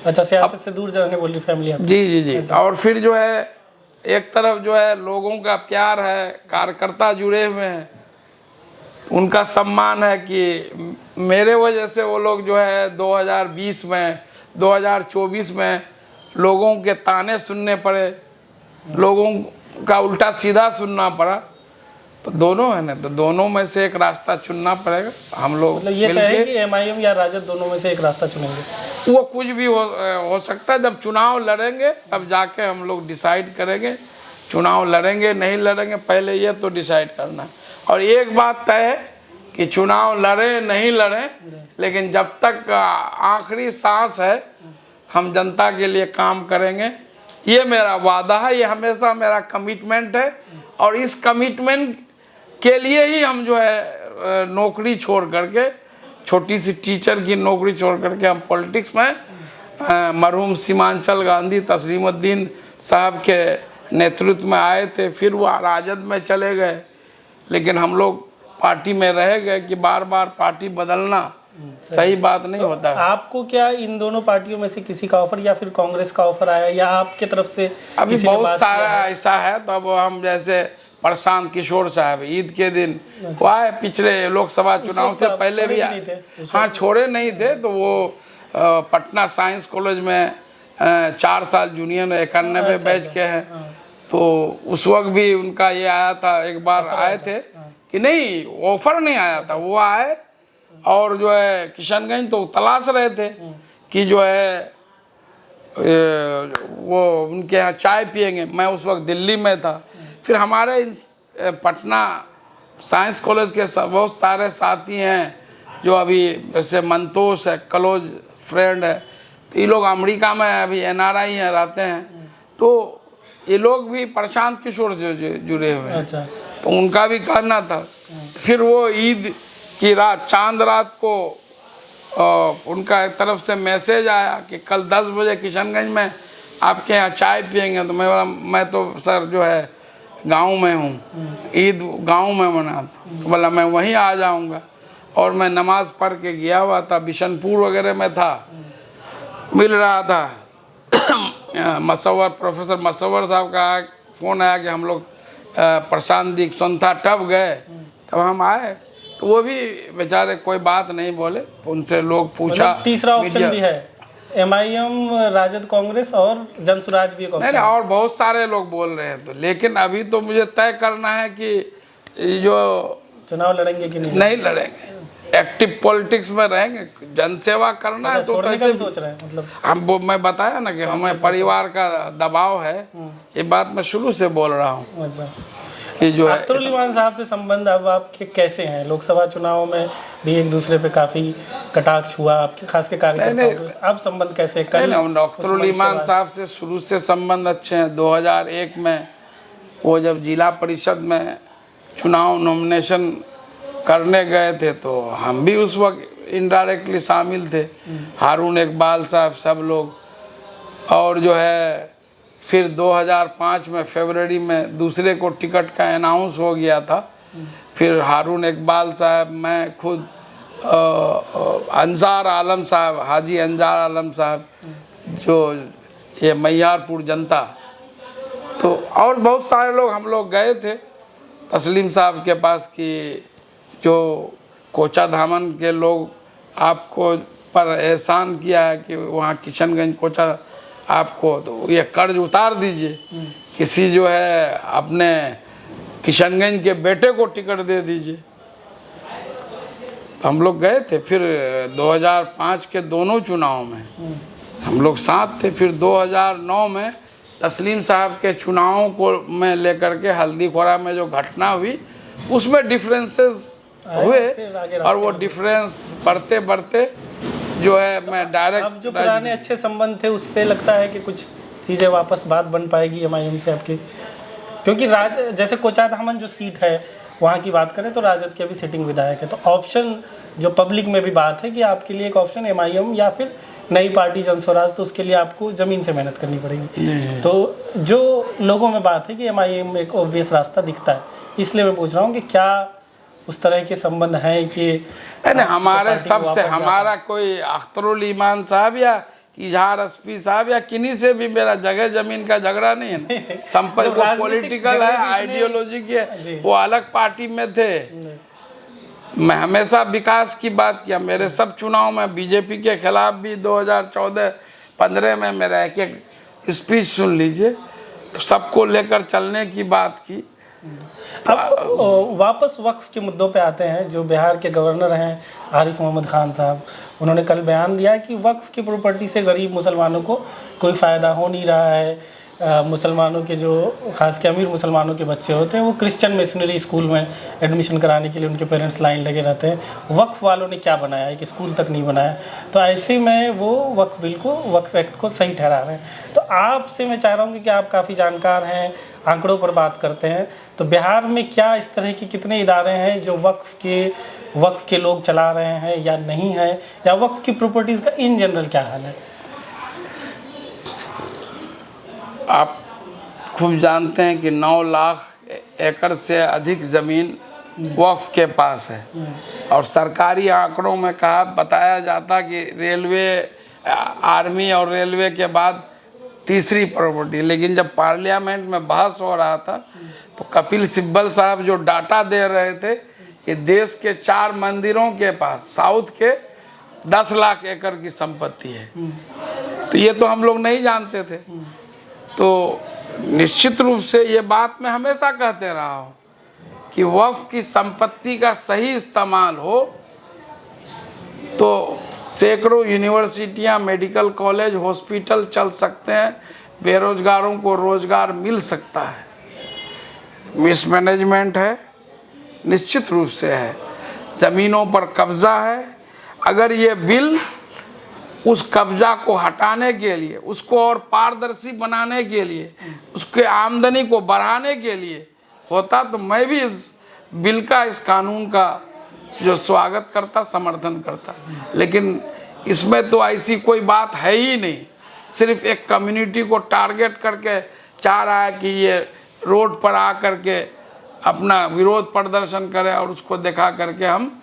अच्छा, सियासत से दूर जाने बोली फैमिली आपकी? जी जी जी। और फिर जो है एक तरफ जो है लोगों का प्यार है, कार्यकर्ता जुड़े हुए हैं, उनका सम्मान है कि मेरे वजह से वो लोग जो है 2020 में 2024 में लोगों के ताने सुनने पड़े, लोगों का उल्टा सीधा सुनना पड़ा। तो दोनों है ना, तो दोनों में से एक रास्ता चुनना पड़ेगा। हम लोग मतलब ये तय है कि एमआईएम या राजद दोनों में से एक रास्ता चुनेंगे? वो कुछ भी हो सकता है। जब चुनाव लड़ेंगे तब जाके हम लोग डिसाइड करेंगे, चुनाव लड़ेंगे नहीं लड़ेंगे, पहले ये तो डिसाइड करना है। और एक बात तय है कि चुनाव लड़े नहीं लड़े, लेकिन जब तक आखिरी सांस है हम जनता के लिए काम करेंगे। ये मेरा वादा है, ये हमेशा मेरा कमिटमेंट है। और इस कमिटमेंट के लिए ही हम जो है नौकरी छोड़ करके, छोटी सी टीचर की नौकरी छोड़ करके हम पॉलिटिक्स में मरहूम सीमांचल गांधी तस्लीमुद्दीन साहब के नेतृत्व में आए थे। फिर वो राजद में चले गए, लेकिन हम लोग पार्टी में रह गए कि बार बार पार्टी बदलना सही बात नहीं होता है। आपको क्या इन दोनों पार्टियों में से किसी का ऑफर या फिर कांग्रेस का ऑफर आया या आपके तरफ से? अभी बहुत सारा ऐसा है। तो अब हम जैसे प्रशांत किशोर साहब ईद के दिन वो आए, पिछले लोकसभा चुनाव से पहले भी आए। हाँ, छोड़े नहीं थे। तो वो पटना साइंस कॉलेज में 4 साल जूनियर 91 बैच के हैं। तो उस वक्त भी उनका ये आया था, एक बार आए थे कि नहीं, ऑफर नहीं आया था, वो आए और जो है किशनगंज तो तलाश रहे थे कि जो है वो उनके यहाँ चाय पियेंगे। मैं उस वक्त दिल्ली में था। फिर हमारे पटना साइंस कॉलेज के बहुत सारे साथी हैं जो अभी जैसे मंतोष है, क्लोज फ्रेंड है। तो ये लोग अमेरिका में अभी NRI हैं, रहते हैं। तो ये लोग भी प्रशांत किशोर जो जुड़े हुए हैं। अच्छा। तो उनका भी कहना था। फिर वो ईद की रात, चांद रात को उनका एक तरफ से मैसेज आया कि कल 10 बजे किशनगंज में आपके यहाँ चाय पियेंगे। तो मैं तो सर जो है गांव में हूँ, ईद गांव में मनाता। तो बोला मैं वहीं आ जाऊँगा। और मैं नमाज पढ़ के गया हुआ था, बिशनपुर वगैरह में था, मिल रहा था। मसवर प्रोफेसर मसवर साहब का फ़ोन आया कि हम लोग प्रशांत दी संथा टप गए। तब हम आए तो वो भी बेचारे कोई बात नहीं बोले। उनसे लोग पूछा, मतलब तीसरा ऑप्शन भी है, एमआईएम, राजद, कांग्रेस और जनसुराज भी एक ऑप्शन नहीं, और बहुत सारे लोग बोल रहे हैं। तो लेकिन अभी तो मुझे तय करना है कि जो चुनाव लड़ेंगे कि नहीं लड़ेंगे, एक्टिव पॉलिटिक्स में रहेंगे, जनसेवा करना है। तो सोच रहे हैं मतलब मैं बताया ना कि हमें परिवार का दबाव है, ये बात मैं शुरू से बोल रहा हूँ कि जो है। अख्तरुल इमान साहब से संबंध अब आपके कैसे हैं? लोकसभा चुनाव में भी एक दूसरे पे काफी कटाक्ष हुआ आपके, खास के कार्यकर्ताओं। अब संबंध कैसे? अख्तरुल इमान साहब से शुरू से संबंध अच्छे हैं। 2001 में वो जब जिला परिषद में चुनाव नॉमिनेशन करने गए थे तो हम भी उस वक्त इनडायरेक्टली शामिल थे, हारून इकबाल साहब, सब लोग। और जो है फिर 2005 में फरवरी में दूसरे को टिकट का अनाउंस हो गया था। फिर हारून इकबाल साहब, मैं खुद, अंजार आलम साहब, हाजी अंजार आलम साहब, जो ये मैयारपुर जनता, तो और बहुत सारे लोग हम लोग गए थे तस्लीम साहब के पास कि जो कोचा धामन के लोग आपको पर एहसान किया है कि वहाँ किशनगंज कोचा आपको, तो ये कर्ज उतार दीजिए, किसी जो है अपने किशनगंज के बेटे को टिकट दे दीजिए। तो हम लोग गए थे। फिर 2005 के दोनों चुनाव में हम लोग साथ थे। फिर 2009 में तस्लीम साहब के चुनावों को में लेकर के हल्दी खोरा में जो घटना हुई उसमें डिफरेंसेस हुए, और वो डिफरेंस बढ़ते बढ़ते जो है मैं डायरेक्ट अब जो पुराने अच्छे संबंध थे उससे लगता है कि कुछ चीज़ें वापस बात बन पाएगी एमआईएम से आपकी, क्योंकि जैसे कोचाधामन जो सीट है वहाँ की बात करें तो राजद के अभी सिटिंग विधायक है, तो ऑप्शन जो पब्लिक में भी बात है कि आपके लिए एक ऑप्शन एमआईएम या फिर नई पार्टी जनस्वराज, तो उसके लिए आपको ज़मीन से मेहनत करनी पड़ेगी। तो जो लोगों में बात है कि एमआईएम एक ऑब्वियस रास्ता दिखता है, इसलिए मैं पूछ रहा हूँ कि क्या उस तरह के संबंध हैं कि हमारे सबसे हमारा कोई अख्तरुल ईमान साहब या इजहार एसपी साहब या किन्हीं से भी मेरा जगह जमीन का झगड़ा नहीं है ना। संपर्क वो पॉलिटिकल है, आइडियोलॉजी की वो अलग पार्टी में थे। मैं हमेशा विकास की बात किया। मेरे सब चुनाव में बीजेपी के खिलाफ भी 2014-15 में मेरा एक एक स्पीच सुन लीजिए, तो सबको लेकर चलने की बात की। अब वापस वक्फ के मुद्दों पे आते हैं। जो बिहार के गवर्नर हैं आरिफ मोहम्मद खान साहब, उन्होंने कल बयान दिया कि वक्फ की प्रॉपर्टी से गरीब मुसलमानों को कोई फ़ायदा हो नहीं रहा है। मुसलमानों के जो खास के अमीर मुसलमानों के बच्चे होते हैं वो क्रिश्चियन मिशनरी स्कूल में एडमिशन कराने के लिए उनके पेरेंट्स लाइन लगे रहते हैं। वक्फ वालों ने क्या बनाया, एक स्कूल तक नहीं बनाया, तो ऐसे में वो वक्फ बिल को, वक्फ एक्ट को सही ठहरा रहे हैं। तो आपसे मैं चाह रहा हूँ कि आप काफ़ी जानकार हैं, आंकड़ों पर बात करते हैं, तो बिहार में क्या इस तरह के कितने इदारे हैं जो वक्फ के लोग चला रहे हैं या नहीं है, या वक्फ की प्रॉपर्टीज़ का इन जनरल क्या हाल है? आप खूब जानते हैं कि 9 लाख एकड़ से अधिक ज़मीन वक्फ के पास है, और सरकारी आंकड़ों में बताया जाता कि रेलवे, आर्मी और रेलवे के बाद तीसरी प्रॉपर्टी। लेकिन जब पार्लियामेंट में बहस हो रहा था तो कपिल सिब्बल साहब जो डाटा दे रहे थे कि देश के 4 मंदिरों के पास साउथ के 10 लाख एकड़ की संपत्ति है, तो ये तो हम लोग नहीं जानते थे। तो निश्चित रूप से ये बात मैं हमेशा कहते रहा हूँ कि वक्फ की संपत्ति का सही इस्तेमाल हो तो सैकड़ों यूनिवर्सिटियाँ, मेडिकल कॉलेज, हॉस्पिटल चल सकते हैं, बेरोजगारों को रोजगार मिल सकता है। मिसमैनेजमेंट है, निश्चित रूप से है, ज़मीनों पर कब्जा है। अगर ये बिल उस कब्जा को हटाने के लिए, उसको और पारदर्शी बनाने के लिए, उसके आमदनी को बढ़ाने के लिए होता तो मैं भी इस बिल का, इस कानून का जो स्वागत करता, समर्थन करता। लेकिन इसमें तो ऐसी कोई बात है ही नहीं। सिर्फ एक कम्युनिटी को टारगेट करके चाह रहा है कि ये रोड पर आ करके अपना विरोध प्रदर्शन करे और उसको दिखा करके हम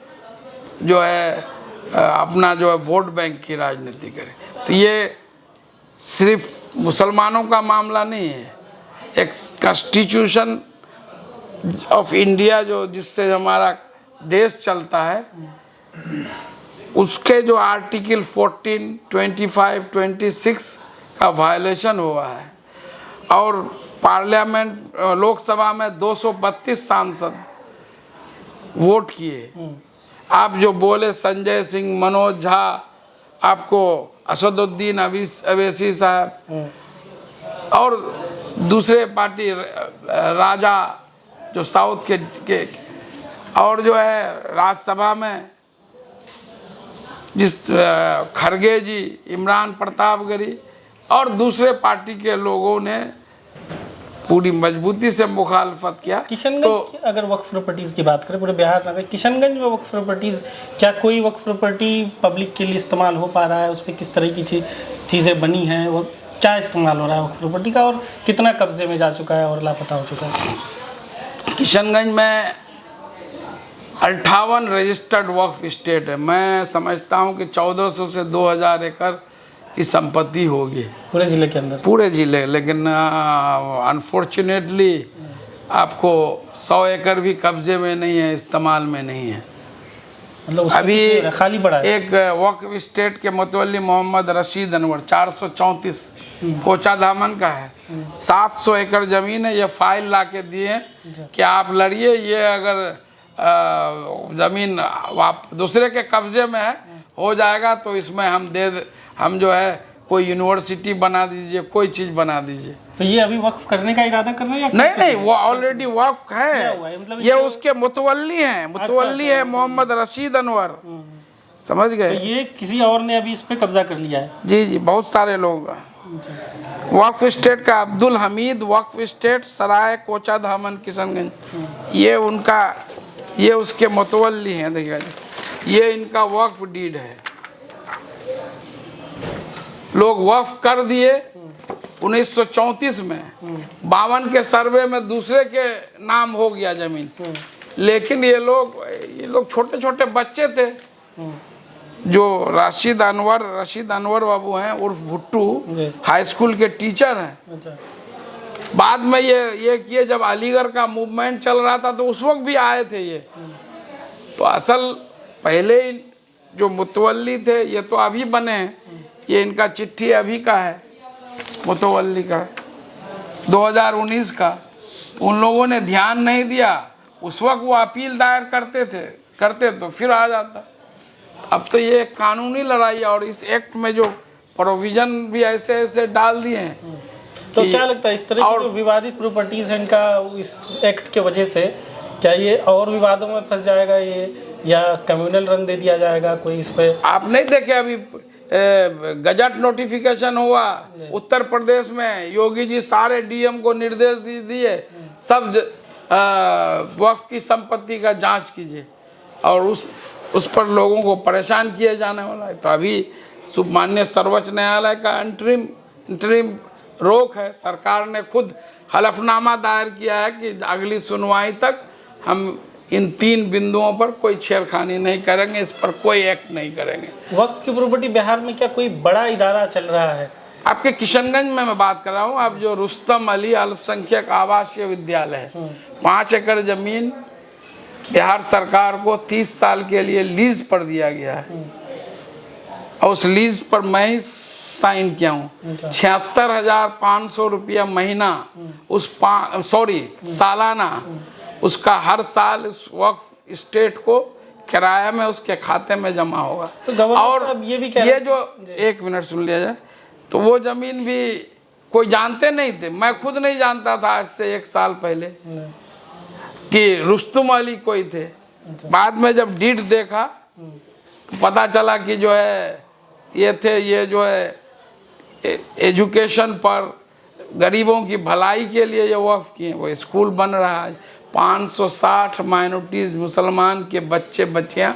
जो है अपना जो है वोट बैंक की राजनीति करें। तो ये सिर्फ मुसलमानों का मामला नहीं है। एक कॉन्स्टिट्यूशन ऑफ इंडिया जो जिससे हमारा देश चलता है, उसके जो आर्टिकल 14, 25, 26 का वायलेशन हुआ है, और पार्लियामेंट, लोकसभा में 232 सांसद वोट किए। आप जो बोले संजय सिंह, मनोज झा, आपको असदुद्दीन अवैसी साहब और दूसरे पार्टी राजा जो साउथ के और जो है राज्यसभा में जिस खरगे जी, इमरान प्रतापगढ़ी और दूसरे पार्टी के लोगों ने पूरी मजबूती से मुखालफत किया। किशनगंज तो, अगर वक्फ प्रॉपर्टीज़ की बात करें पूरे बिहार में, किशनगंज में वक्फ प्रॉपर्टीज़, क्या कोई वक्फ प्रॉपर्टी पब्लिक के लिए इस्तेमाल हो पा रहा है? उस पर किस तरह की चीज़ें बनी हैं, वो क्या इस्तेमाल हो रहा है वक्फ प्रॉपर्टी का, और कितना कब्जे में जा चुका है और लापता हो चुका है? किशनगंज में 58 रजिस्टर्ड वक्फ स्टेट है। मैं समझता हूँ कि 1400 से 2000 एकड़ की संपत्ति होगी पूरे ज़िले के अंदर, पूरे ज़िले। लेकिन अनफॉर्चुनेटली आपको 100 एकड़ भी कब्जे में नहीं है, इस्तेमाल में नहीं है। मतलब अभी खाली पड़ा है। एक वक्फ स्टेट के मुतवल्ली मोहम्मद रशीद अनवर 434 कोचाधामन का है, 700 एकड़ ज़मीन है। ये फाइल ला के दिए कि आप लड़िए, ये अगर ज़मीन दूसरे के कब्जे में है, हो जाएगा तो इसमें हम जो है कोई यूनिवर्सिटी बना दीजिए, कोई चीज़ बना दीजिए। तो ये अभी वक्फ करने का इरादा कर रहे हैं या नहीं, वो ऑलरेडी वक्फ क्या हुआ है? है। मतलब ये उसके मुतवल्ली हैं, मुतवल्ली है मोहम्मद रशीद अनवर, समझ तो गए। ये किसी और ने अभी इस पे कब्जा कर लिया है। जी जी, बहुत सारे लोग। वक्फ स्टेट का अब्दुल हमीद, वक्फ स्टेट सराय कोचा धामन किशनगंज, ये उसके मुतवल्ली हैं। देखिए ये इनका वक्फ डीड है, लोग वक्फ कर दिए 1934 में, 52 के सर्वे में दूसरे के नाम हो गया जमीन, लेकिन ये लोग छोटे छोटे बच्चे थे। जो रशीद अनवर बाबू हैं उर्फ भुट्टू, हाई स्कूल के टीचर हैं। अच्छा। बाद में ये किए, जब अलीगढ़ का मूवमेंट चल रहा था तो उस वक्त भी आए थे ये। तो असल पहले जो मुतवल्ली थे ये तो अभी बने हैं, ये इनका चिट्ठी अभी का है मुतवल्ली का, 2019 का। उन लोगों ने ध्यान नहीं दिया, उस वक्त वो अपील दायर करते तो फिर आ जाता। अब तो ये कानूनी लड़ाई है, और इस एक्ट में जो प्रोविजन भी ऐसे डाल दिए हैं। तो क्या लगता है इस तरह की जो विवादित प्रॉपर्टीज है इनका इस एक्ट के वजह से, क्या ये और विवादों में फंस जाएगा ये, या कम्युनल रंग दे दिया जाएगा कोई इस पे? आप नहीं देखे अभी गजट नोटिफिकेशन हुआ उत्तर प्रदेश में, योगी जी सारे डीएम को निर्देश दिए सब वक्फ की संपत्ति का जांच कीजिए, और उस पर लोगों को परेशान किया जाने वाला है। तो अभी माननीय सर्वोच्च न्यायालय का इंटरिम रोक है, सरकार ने खुद हलफनामा दायर किया है कि अगली सुनवाई तक हम इन 3 बिंदुओं पर कोई छेड़खानी नहीं करेंगे, इस पर कोई एक्ट नहीं करेंगे। वक्फ की प्रॉपर्टी बिहार में क्या कोई बड़ा इदारा चल रहा है? आपके किशनगंज में मैं बात कर रहा हूँ, अब जो रुस्तम अली अल्पसंख्यक आवासीय विद्यालय है, 5 एकड़ जमीन बिहार सरकार को 30 साल के लिए लीज पर दिया गया है, और उस लीज पर मैं ही साइन किया हूँ। 76,500 रुपया महीना सालाना उसका हर साल उस वक्फ स्टेट को किराया में उसके खाते में जमा होगा। तो और ये भी ये जो 1 मिनट सुन लिया जाए, तो वो जमीन भी कोई जानते नहीं थे, मैं खुद नहीं जानता था आज से 1 साल पहले कि रुस्तम अली कोई थे। बाद में जब डीड देखा तो पता चला कि जो है ये थे, ये जो है एजुकेशन पर गरीबों की भलाई के लिए ये वक्फ किए। वो स्कूल बन रहा है, 560 माइनॉरिटीज़ मुसलमान के बच्चियां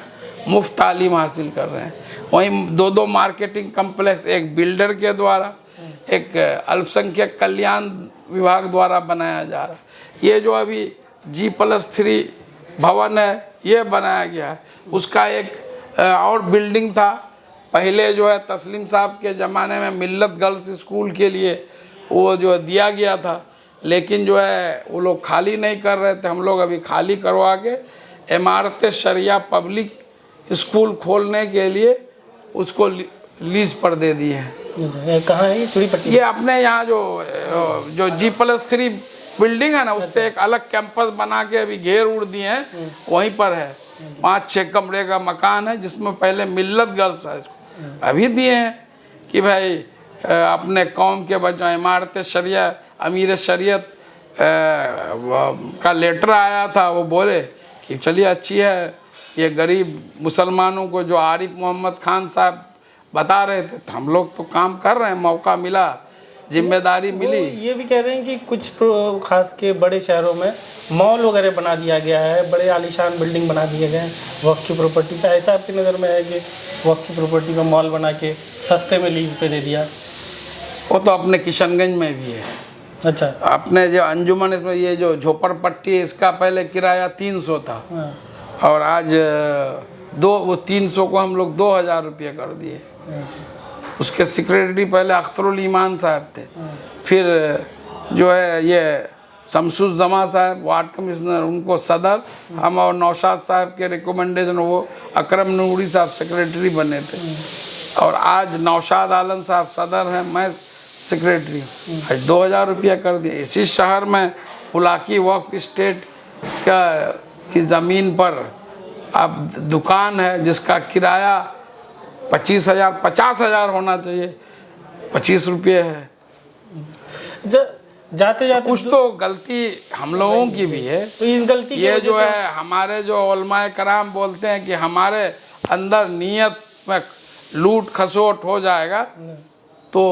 मुफ्त तालीम हासिल कर रहे हैं। वहीं 2 मार्केटिंग कम्प्लेक्स, एक बिल्डर के द्वारा, एक अल्पसंख्यक कल्याण विभाग द्वारा बनाया जा रहा है। ये जो अभी G+3 भवन है ये बनाया गया है, उसका एक और बिल्डिंग था पहले जो है तस्लीम साहब के ज़माने में मिल्लत गर्ल्स स्कूल के लिए वो जो दिया गया था, लेकिन जो है वो लोग खाली नहीं कर रहे थे। हम लोग अभी खाली करवा के इमारत शरिया पब्लिक स्कूल खोलने के लिए उसको लीज पर दे दिए हैं। कहाँ है ये? चूड़ीपट्टी? ये अपने यहाँ जो G+3 बिल्डिंग है ना, उससे एक अलग कैंपस बना के अभी घेर उड़ दिए हैं, वहीं पर है। 5-6 कमरे का मकान है, जिसमें पहले मिल्लत गर्ल्स हाई स्कूल अभी दिए हैं कि भाई अपने कौम के बच्चों, इमारत शरिया अमीर शरीयत का लेटर आया था, वो बोले कि चलिए अच्छी है, ये गरीब मुसलमानों को जो आरिफ मोहम्मद खान साहब बता रहे थे, तो हम लोग तो काम कर रहे हैं, मौका मिला, जिम्मेदारी मिली। ये भी कह रहे हैं कि कुछ खास के बड़े शहरों में मॉल वगैरह बना दिया गया है, बड़े आलीशान बिल्डिंग बना दिए गए हैं वक्फ की प्रॉपर्टी का। ऐसा आपकी नज़र में है कि वक्फ की प्रॉपर्टी को मॉल बना के सस्ते में लीज पे दे दिया? वो तो अपने किशनगंज में भी है। अच्छा। अपने जो अंजुमन, इसमें ये जो झोपड़पट्टी है, इसका पहले किराया 300 था, और आज वो 300 को हम लोग 2,000 रुपये कर दिए। उसके सेक्रेटरी पहले अख्तरुल ईमान साहब थे, फिर जो है ये शमसुज़्ज़मा साहब वार्ड कमिश्नर, उनको सदर, हम और नौशाद साहब के रिकमेंडेशन वो अकरम नूरी साहब सेक्रेटरी बने थे, और आज नौशाद आलम साहब सदर हैं, मैं सेक्रेटरी हूँ। आज 2,000 रुपया कर दिया। इसी शहर में हुलाकी वक्फ स्टेट का की ज़मीन पर अब दुकान है जिसका किराया 25,000 50,000 होना चाहिए, 25 रुपये है। जाते जाते कुछ तो गलती हम लोगों की भी है। तो इस गलती की ये वजह जो से- है हमारे जो उलमाए कराम बोलते हैं कि हमारे अंदर नीयत में लूट खसोट हो जाएगा तो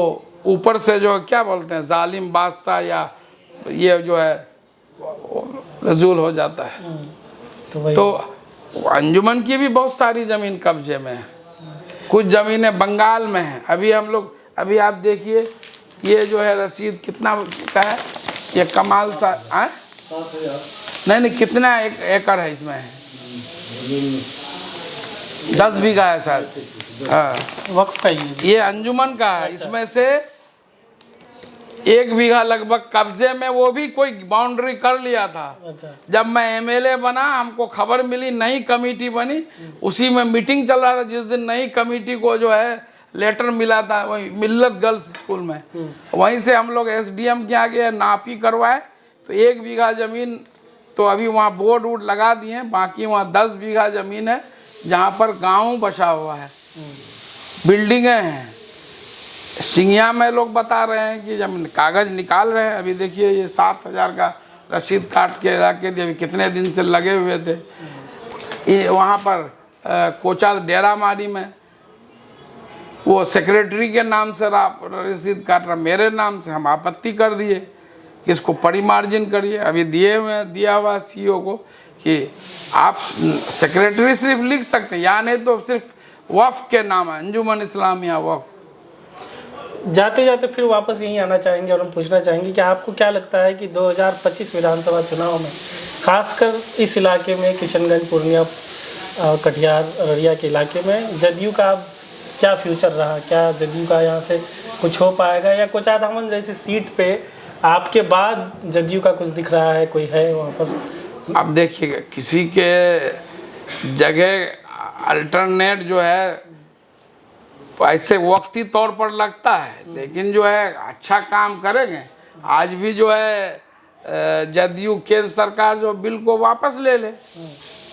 ऊपर से जो क्या बोलते हैं जालिम बादशाह या ये जो है रजूल हो जाता है। तो वही तो अंजुमन की भी बहुत सारी ज़मीन कब्जे में है, कुछ ज़मीनें बंगाल में हैं। अभी हम लोग अभी आप देखिए ये जो है रसीद कितना का है, ये कमाल सा है। नहीं कितना एकड़ है इसमें, 10 बीघा है शायद। हाँ वक्फ का ही ये अंजुमन का है। इसमें से 1 बीघा लगभग कब्जे में, वो भी कोई बाउंड्री कर लिया था। अच्छा जब मैं एमएलए बना हमको खबर मिली नई कमेटी बनी, उसी में मीटिंग चल रहा था जिस दिन नई कमेटी को जो है लेटर मिला था वही मिल्लत गर्ल्स स्कूल में, वहीं से हम लोग एसडीएम के आगे नापी करवाए तो 1 बीघा ज़मीन तो अभी वहाँ बोर्ड वोर्ड लगा दिए हैं, बाकी वहाँ 10 बीघा ज़मीन है जहाँ पर गाँव बचा हुआ है, बिल्डिंगें हैं। सिंगिया में लोग बता रहे हैं कि जब कागज़ निकाल रहे हैं, अभी देखिए ये 7,000 का रसीद काट के रखे थे, अभी कितने दिन से लगे हुए थे। ये वहाँ पर कोचा डेरा मारी में वो सेक्रेटरी के नाम से रसीद काट रहा, मेरे नाम से, हम आपत्ति कर दिए कि इसको परिमार्जिन करिए। अभी दिया हुआ सीईओ को कि आप सेक्रेटरी सिर्फ लिख सकते हैं या नहीं तो सिर्फ वक्फ के नाम है, अंजुमन इस्लामिया वक्फ। जाते जाते फिर वापस यहीं आना चाहेंगे और हम पूछना चाहेंगे कि आपको क्या लगता है कि 2025 विधानसभा चुनाव में खासकर इस इलाके में किशनगंज, पूर्णिया, कटिहार, अररिया के इलाके में जदयू का क्या फ्यूचर रहा? क्या जदयू का यहाँ से कुछ हो पाएगा या कोचाधामन जैसी सीट पे आपके बाद जदयू का कुछ दिख रहा है, कोई है वहाँ पर? अब देखिएगा किसी के जगह अल्टरनेट जो है ऐसे वक्ती तौर पर लगता है, लेकिन जो है अच्छा काम करेंगे। आज भी जो है जदयू केंद्र सरकार जो बिल को वापस ले ले,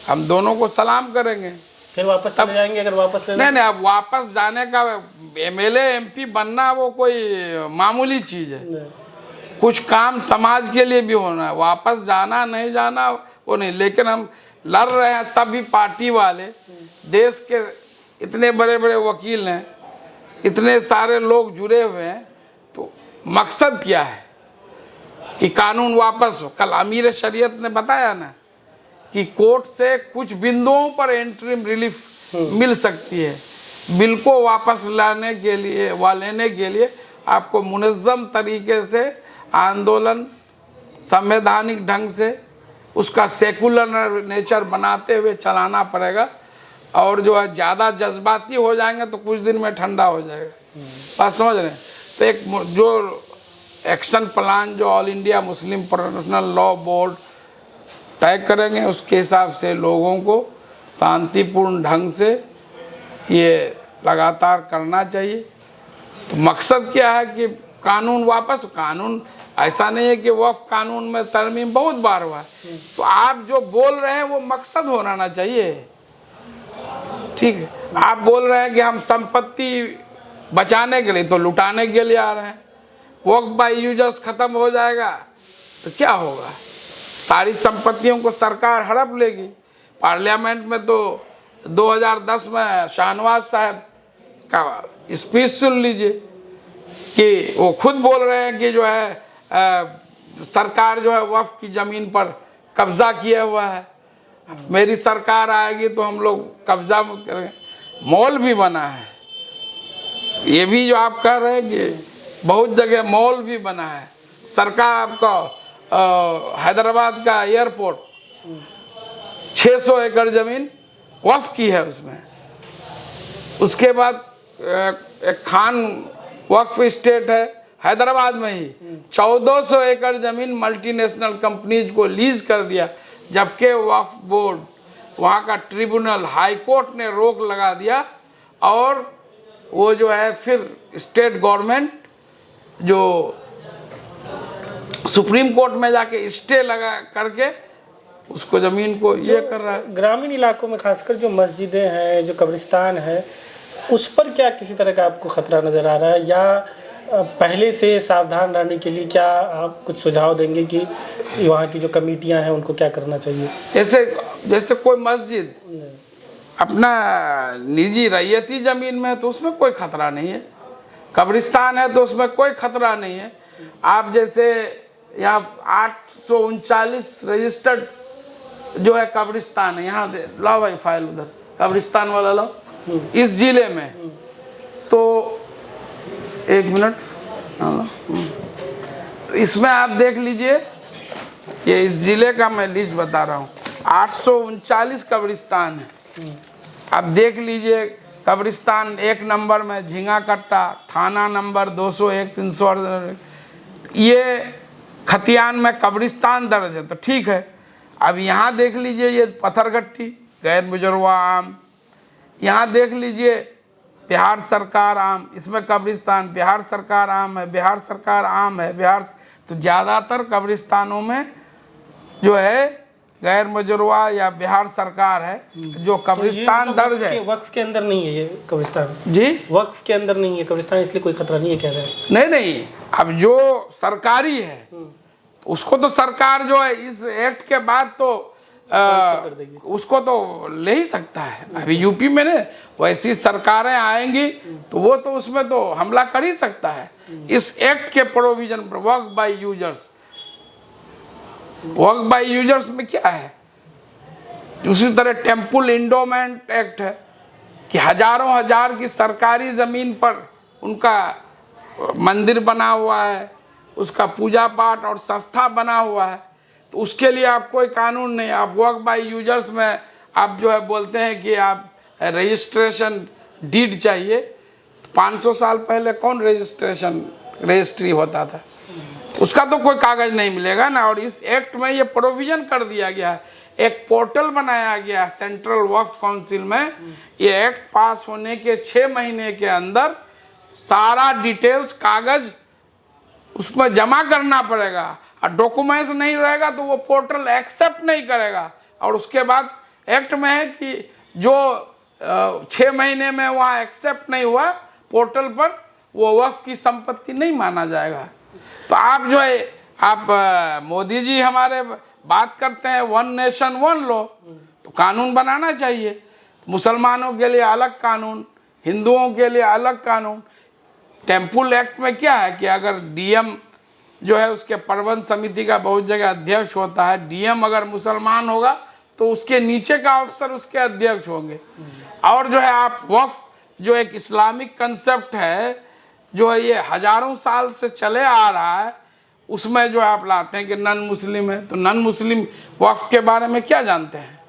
हम दोनों को सलाम करेंगे। फिर वापस चले जाएंगे अगर वापस ले? नहीं अब वापस जाने का एमएलए एमपी बनना वो कोई मामूली चीज़ है, कुछ काम समाज के लिए भी होना है। वापस जाना नहीं जाना वो नहीं, लेकिन हम लड़ रहे हैं सभी पार्टी वाले, देश के इतने बड़े बड़े वकील हैं, इतने सारे लोग जुड़े हुए हैं, तो मकसद क्या है कि कानून वापस हो। कल अमीर शरीयत ने बताया ना कि कोर्ट से कुछ बिंदुओं पर इंटरिम रिलीफ मिल सकती है। बिल को वापस लेने के लिए आपको मुनज़्ज़म तरीके से आंदोलन संवैधानिक ढंग से उसका सेकुलर नेचर बनाते हुए चलाना पड़ेगा। और जो है ज़्यादा जज्बाती हो जाएंगे तो कुछ दिन में ठंडा हो जाएगा। बात समझ रहे हैं? तो एक जो एक्शन प्लान जो all India Muslim professional law board तय करेंगे उसके हिसाब से लोगों को शांतिपूर्ण ढंग से ये लगातार करना चाहिए। तो मकसद क्या है कि कानून वापस, कानून ऐसा नहीं है कि वक्फ कानून में तरमीम बहुत बार हुआ है, तो आप जो बोल रहे हैं वो मकसद होना ना चाहिए। ठीक है, आप बोल रहे हैं कि हम संपत्ति बचाने के लिए, तो लुटाने के लिए आ रहे हैं। वक्फ बाय यूजर्स खत्म हो जाएगा तो क्या होगा? सारी संपत्तियों को सरकार हड़प लेगी। पार्लियामेंट में तो 2010 में शाहनवाज साहब का स्पीच सुन लीजिए कि वो खुद बोल रहे हैं कि जो है सरकार जो है वक्फ की ज़मीन पर कब्जा किया हुआ है, मेरी सरकार आएगी तो हम लोग कब्जा करेंगे। मॉल भी बना है, ये भी जो आप कह रहे हैं कि बहुत जगह मॉल भी बना है। सरकार आपका हैदराबाद का एयरपोर्ट 600 एकड़ ज़मीन वक्फ की है उसमें। उसके बाद एक खान वक्फ स्टेट है हैदराबाद में ही, 1400 एकड़ ज़मीन मल्टीनेशनल कंपनीज को लीज कर दिया, जबकि वक्फ बोर्ड वहाँ का ट्रिब्यूनल हाई कोर्ट ने रोक लगा दिया। और वो जो है फिर स्टेट गवर्नमेंट जो सुप्रीम कोर्ट में जाके स्टे लगा करके उसको ज़मीन को ये कर रहा है। ग्रामीण इलाकों में खासकर जो मस्जिदें हैं, जो कब्रिस्तान है, उस पर क्या किसी तरह का आपको खतरा नज़र आ रहा है, या पहले से सावधान रहने के लिए क्या आप कुछ सुझाव देंगे कि वहाँ की जो कमेटियाँ हैं उनको क्या करना चाहिए? जैसे कोई मस्जिद अपना निजी रैयती ज़मीन में है तो उसमें कोई खतरा नहीं है, कब्रिस्तान है तो उसमें कोई खतरा नहीं है। आप जैसे यहाँ 839 रजिस्टर्ड जो है कब्रिस्तान है, यहाँ लाओ भाई फाइल, उधर कब्रिस्तान वाला लाओ, इस जिले में। तो एक मिनट, तो इसमें आप देख लीजिए, ये इस जिले का मैं लिस्ट बता रहा हूँ, 839 कब्रिस्तान है। आप देख लीजिए, कब्रिस्तान 1 नंबर में झींगा कट्टा, थाना नंबर 201 300, ये खतियान में कब्रिस्तान दर्ज है तो ठीक है। अब यहाँ देख लीजिए, ये पत्थरगट्टी गैर मुजरवा आम, यहाँ देख लीजिए बिहार सरकार आम, इसमें कब्रिस्तान बिहार सरकार आम है, बिहार सरकार आम है, बिहार। तो ज़्यादातर कब्रिस्तानों में जो है गैर मुजरवा या बिहार सरकार है जो कब्रिस्तान दर्ज है। वक्फ के अंदर नहीं है ये कब्रिस्तान जी, वक्फ के अंदर नहीं है कब्रिस्तान, इसलिए कोई खतरा नहीं है कह रहे हैं? नहीं, अब जो सरकारी है तो उसको तो सरकार जो है इस एक्ट के बाद तो उसको तो ले ही सकता है। अभी यूपी में ने वैसी सरकारें आएंगी तो वो तो उसमें तो हमला कर ही सकता है। इस एक्ट के प्रोविजन पर work by users, work by users में क्या है, उसी तरह टेम्पल इंडोमेंट एक्ट है कि हजारों हजार की सरकारी ज़मीन पर उनका मंदिर बना हुआ है, उसका पूजा पाठ और संस्था बना हुआ है, तो उसके लिए आप कोई कानून नहीं। आप वर्क बाय यूजर्स में आप जो है बोलते हैं कि आप रजिस्ट्रेशन डीड चाहिए, 500 साल पहले कौन रजिस्ट्री होता था, उसका तो कोई कागज़ नहीं मिलेगा ना। और इस एक्ट में ये प्रोविज़न कर दिया गया है, एक पोर्टल बनाया गया है सेंट्रल वक्फ काउंसिल में। ये एक्ट पास होने के 6 महीने के अंदर सारा डिटेल्स कागज़ उसमें जमा करना पड़ेगा, और डॉक्यूमेंट्स नहीं रहेगा तो वो पोर्टल एक्सेप्ट नहीं करेगा। और उसके बाद एक्ट में है कि जो 6 महीने में वहाँ एक्सेप्ट नहीं हुआ पोर्टल पर, वो वक्फ की संपत्ति नहीं माना जाएगा। तो आप जो है, आप मोदी जी हमारे बात करते हैं 1 नेशन 1 लॉ, तो कानून बनाना चाहिए। मुसलमानों के लिए अलग कानून, हिंदुओं के लिए अलग कानून। टेम्पल एक्ट में क्या है कि अगर डीएम जो है उसके प्रबंध समिति का बहुत जगह अध्यक्ष होता है, डीएम अगर मुसलमान होगा तो उसके नीचे का अफसर उसके अध्यक्ष होंगे। और जो है आप वक्फ जो एक इस्लामिक कंसेप्ट है, जो है ये हजारों साल से चले आ रहा है, उसमें जो आप लाते हैं कि नन मुस्लिम है, तो नन मुस्लिम वक्फ के बारे में क्या जानते हैं,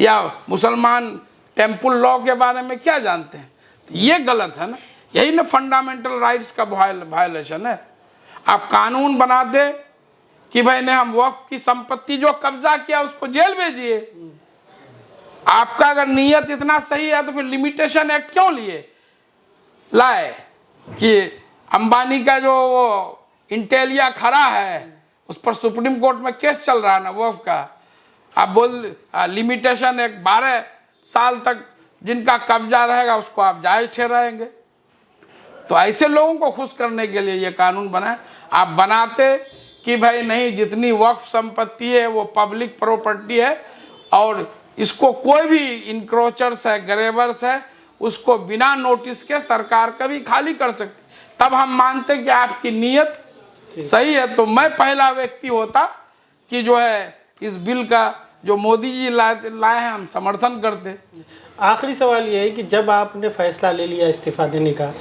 या मुसलमान टेम्पल लॉ के बारे में क्या जानते हैं? तो ये गलत है ना, यही ना फंडामेंटल राइट्स का वायलेशन है। आप कानून बना दे कि भाई ने हम वक्फ की संपत्ति जो कब्जा किया उसको जेल भेजिए। आपका अगर नीयत इतना सही है तो फिर लिमिटेशन एक्ट क्यों लाए कि अंबानी का जो वो इंटेलिया खड़ा है उस पर सुप्रीम कोर्ट में केस चल रहा है ना वक्फ का, आप बोल लिमिटेशन एक 12 साल तक जिनका कब्जा रहेगा उसको आप जायज ठहराएंगे। तो ऐसे लोगों को खुश करने के लिए ये कानून बनाए। आप बनाते कि भाई नहीं, जितनी वक्फ संपत्ति है वो पब्लिक प्रॉपर्टी है और इसको कोई भी इंक्रोचर्स है, ग्रेवर्स है, उसको बिना नोटिस के सरकार कभी खाली कर सकती, तब हम मानते कि आपकी नीयत सही है। तो मैं पहला व्यक्ति होता कि जो है इस बिल का जो मोदी जी लाए हैं हम समर्थन करते। आखिरी सवाल ये है कि जब आपने फैसला ले लिया इस्तीफा देने का,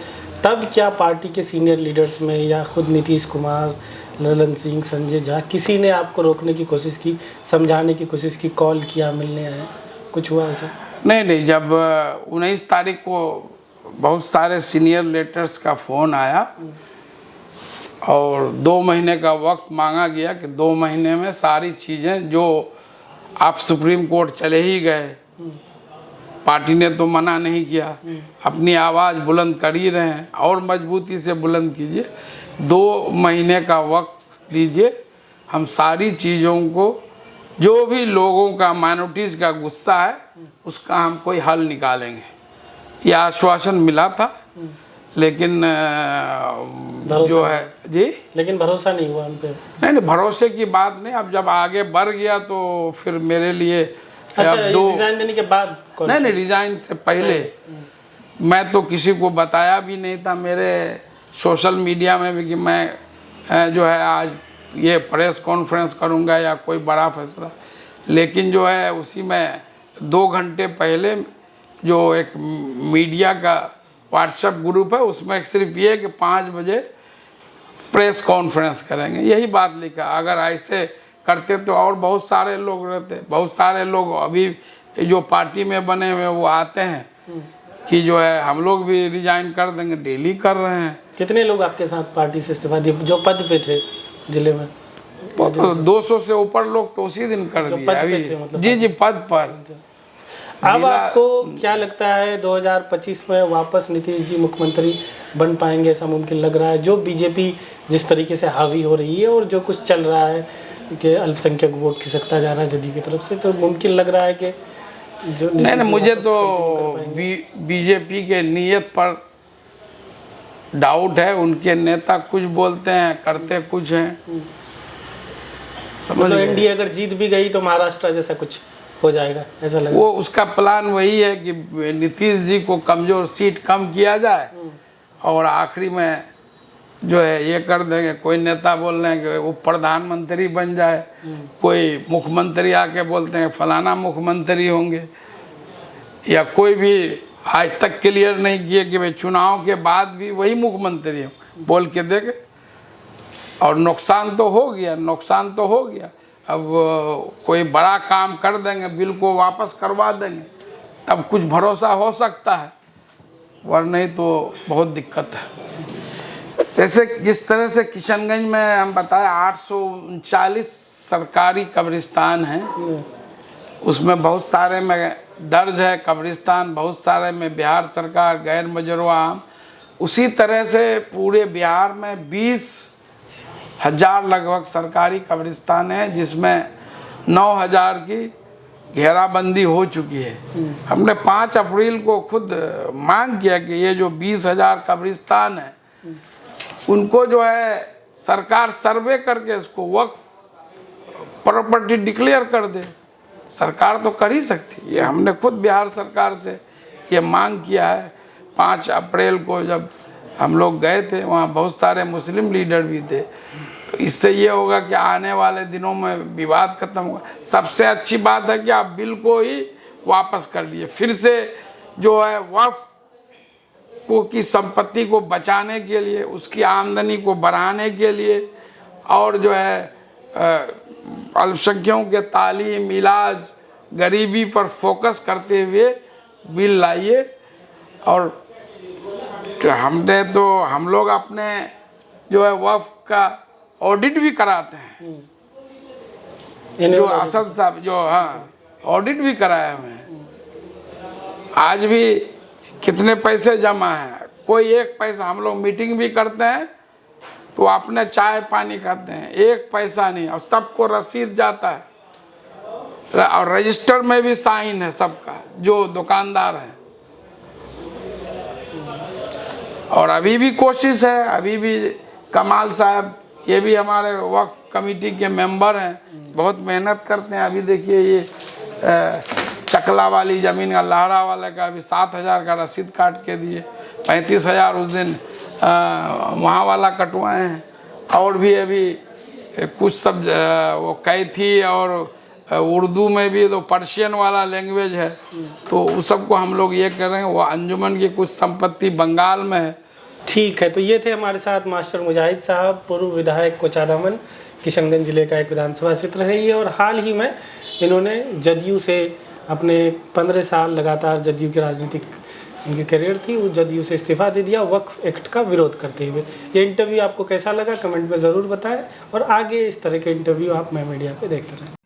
तब क्या पार्टी के सीनियर लीडर्स में या खुद नीतीश कुमार, ललन सिंह, संजय झा, किसी ने आपको रोकने की कोशिश की, समझाने की कोशिश की, कॉल किया, मिलने आए, कुछ हुआ ऐसा? नहीं, जब 19 तारीख को बहुत सारे सीनियर लीडर्स का फ़ोन आया और 2 महीने का वक्त मांगा गया कि 2 महीने में सारी चीज़ें जो आप सुप्रीम कोर्ट चले ही गए, पार्टी ने तो मना नहीं किया, अपनी आवाज़ बुलंद कर ही रहे हैं और मजबूती से बुलंद कीजिए, 2 महीने का वक्त दीजिए, हम सारी चीज़ों को जो भी लोगों का माइनॉरिटीज का गुस्सा है उसका हम कोई हल निकालेंगे, ये आश्वासन मिला था। लेकिन जो है जी, लेकिन भरोसा नहीं हुआ उन पे। नहीं, भरोसे की बात नहीं। अब जब आगे बढ़ गया तो फिर मेरे लिए अच्छा, अब रिजाइन देने के बाद नहीं, रिजाइन से पहले मैं तो किसी को बताया भी नहीं था मेरे सोशल मीडिया में भी कि मैं जो है आज ये प्रेस कॉन्फ्रेंस करूंगा या कोई बड़ा फैसला। लेकिन जो है उसी में 2 घंटे पहले जो एक मीडिया का व्हाट्सएप ग्रुप है उसमें सिर्फ ये कि 5 बजे प्रेस कॉन्फ्रेंस करेंगे, यही बात लिखा। अगर ऐसे करते तो और बहुत सारे लोग रहते, बहुत सारे लोग अभी जो पार्टी में बने हुए वो आते हैं कि जो है हम लोग भी रिजाइन कर देंगे, डेली कर रहे हैं। कितने लोग आपके साथ पार्टी से इस्तीफा दिए जो पद पे थे जिले में? तो 200 से ऊपर लोग तो उसी दिन कर दिए अभी। मतलब जी पद पर। अब आपको क्या लगता है 2025 में वापस नीतीश जी मुख्यमंत्री बन पाएंगे? ऐसा मुमकिन लग रहा है जो बीजेपी जिस तरीके से हावी हो रही है और जो कुछ चल रहा है कि अल्पसंख्यक वोट खिसकता जा रहा है जदयू की तरफ से, तो मुमकिन लग रहा है कि जो नहीं, मुझे तो बीजेपी के नीयत पर डाउट है। उनके नेता कुछ बोलते हैं, करते कुछ हैं। मतलब एनडीए अगर जीत भी गई तो महाराष्ट्र जैसा कुछ हो जाएगा ऐसा लगा? वो उसका प्लान वही है कि नीतीश जी को कमजोर सीट कम किया जाए और आखिरी में जो है ये कर देंगे। कोई नेता बोल रहे हैं कि वो प्रधानमंत्री बन जाए, कोई मुख्यमंत्री आके बोलते हैं फलाना मुख्यमंत्री होंगे, या कोई भी आज तक क्लियर नहीं किए कि भाई चुनाव के बाद भी वही मुख्यमंत्री हो, बोल के देखे। और नुकसान तो हो गया, नुकसान तो हो गया। अब कोई बड़ा काम कर देंगे, बिल को वापस करवा देंगे, तब कुछ भरोसा हो सकता है, वरना नहीं तो बहुत दिक्कत है। जैसे जिस तरह से किशनगंज में हम बताए 839 सरकारी कब्रिस्तान हैं, उसमें बहुत सारे में दर्ज है कब्रिस्तान, बहुत सारे में बिहार सरकार गैर मजरूआ। उसी तरह से पूरे बिहार में 20,000 लगभग सरकारी कब्रिस्तान है, जिसमें 9,000 की घेराबंदी हो चुकी है। हमने 5 अप्रैल को खुद मांग किया कि ये जो 20,000 कब्रिस्तान है उनको जो है सरकार सर्वे करके इसको वक्फ प्रॉपर्टी डिक्लेयर कर दे। सरकार तो कर ही सकती है। हमने खुद बिहार सरकार से ये मांग किया है। 5 अप्रैल को जब हम लोग गए थे, वहाँ बहुत सारे मुस्लिम लीडर भी थे। तो इससे ये होगा कि आने वाले दिनों में विवाद खत्म होगा। सबसे अच्छी बात है कि आप बिल को ही वापस कर लिए। फिर से जो है वक्फ को की संपत्ति को बचाने के लिए, उसकी आमदनी को बढ़ाने के लिए, और जो है अल्पसंख्यकों के तालीम, इलाज, गरीबी पर फोकस करते हुए बिल लाइए। और हमने तो हम लोग अपने जो है वक्फ का ऑडिट भी कराते हैं। जो असद साहब जो ऑडिट भी कराया हमें। आज भी कितने पैसे जमा हैं, कोई एक पैसा, हम लोग मीटिंग भी करते हैं तो अपने चाय पानी खाते हैं, 1 पैसा नहीं, और सबको रसीद जाता है और रजिस्टर में भी साइन है सबका जो दुकानदार है। और अभी भी कोशिश है, अभी भी कमाल साहब ये भी हमारे वक्फ कमेटी के मेंबर हैं, बहुत मेहनत करते हैं। अभी देखिए ये चकला वाली ज़मीन का लहरा वाले का अभी 7,000 का रसीद काट के दिए, 35,000 उस दिन वहाँ वाला कटवाए हैं। और भी अभी कुछ सब वो कैथी और उर्दू में भी तो पर्शियन वाला लैंग्वेज है, तो उस सबको हम लोग ये कर रहे हैं। वो अंजुमन की कुछ संपत्ति बंगाल में है। ठीक है, तो ये थे हमारे साथ मास्टर मुजाहिद साहब, पूर्व विधायक कोचाधामन, किशनगंज जिले का एक विधानसभा क्षेत्र है ये। और हाल ही में इन्होंने जदयू से अपने 15 साल लगातार जदयू की राजनीतिक उनकी करियर थी, वो जदयू से इस्तीफा दे दिया वक्फ एक्ट का विरोध करते हुए। ये इंटरव्यू आपको कैसा लगा कमेंट में ज़रूर बताएं, और आगे इस तरह के इंटरव्यू आप मैं मीडिया पे देखते रहें।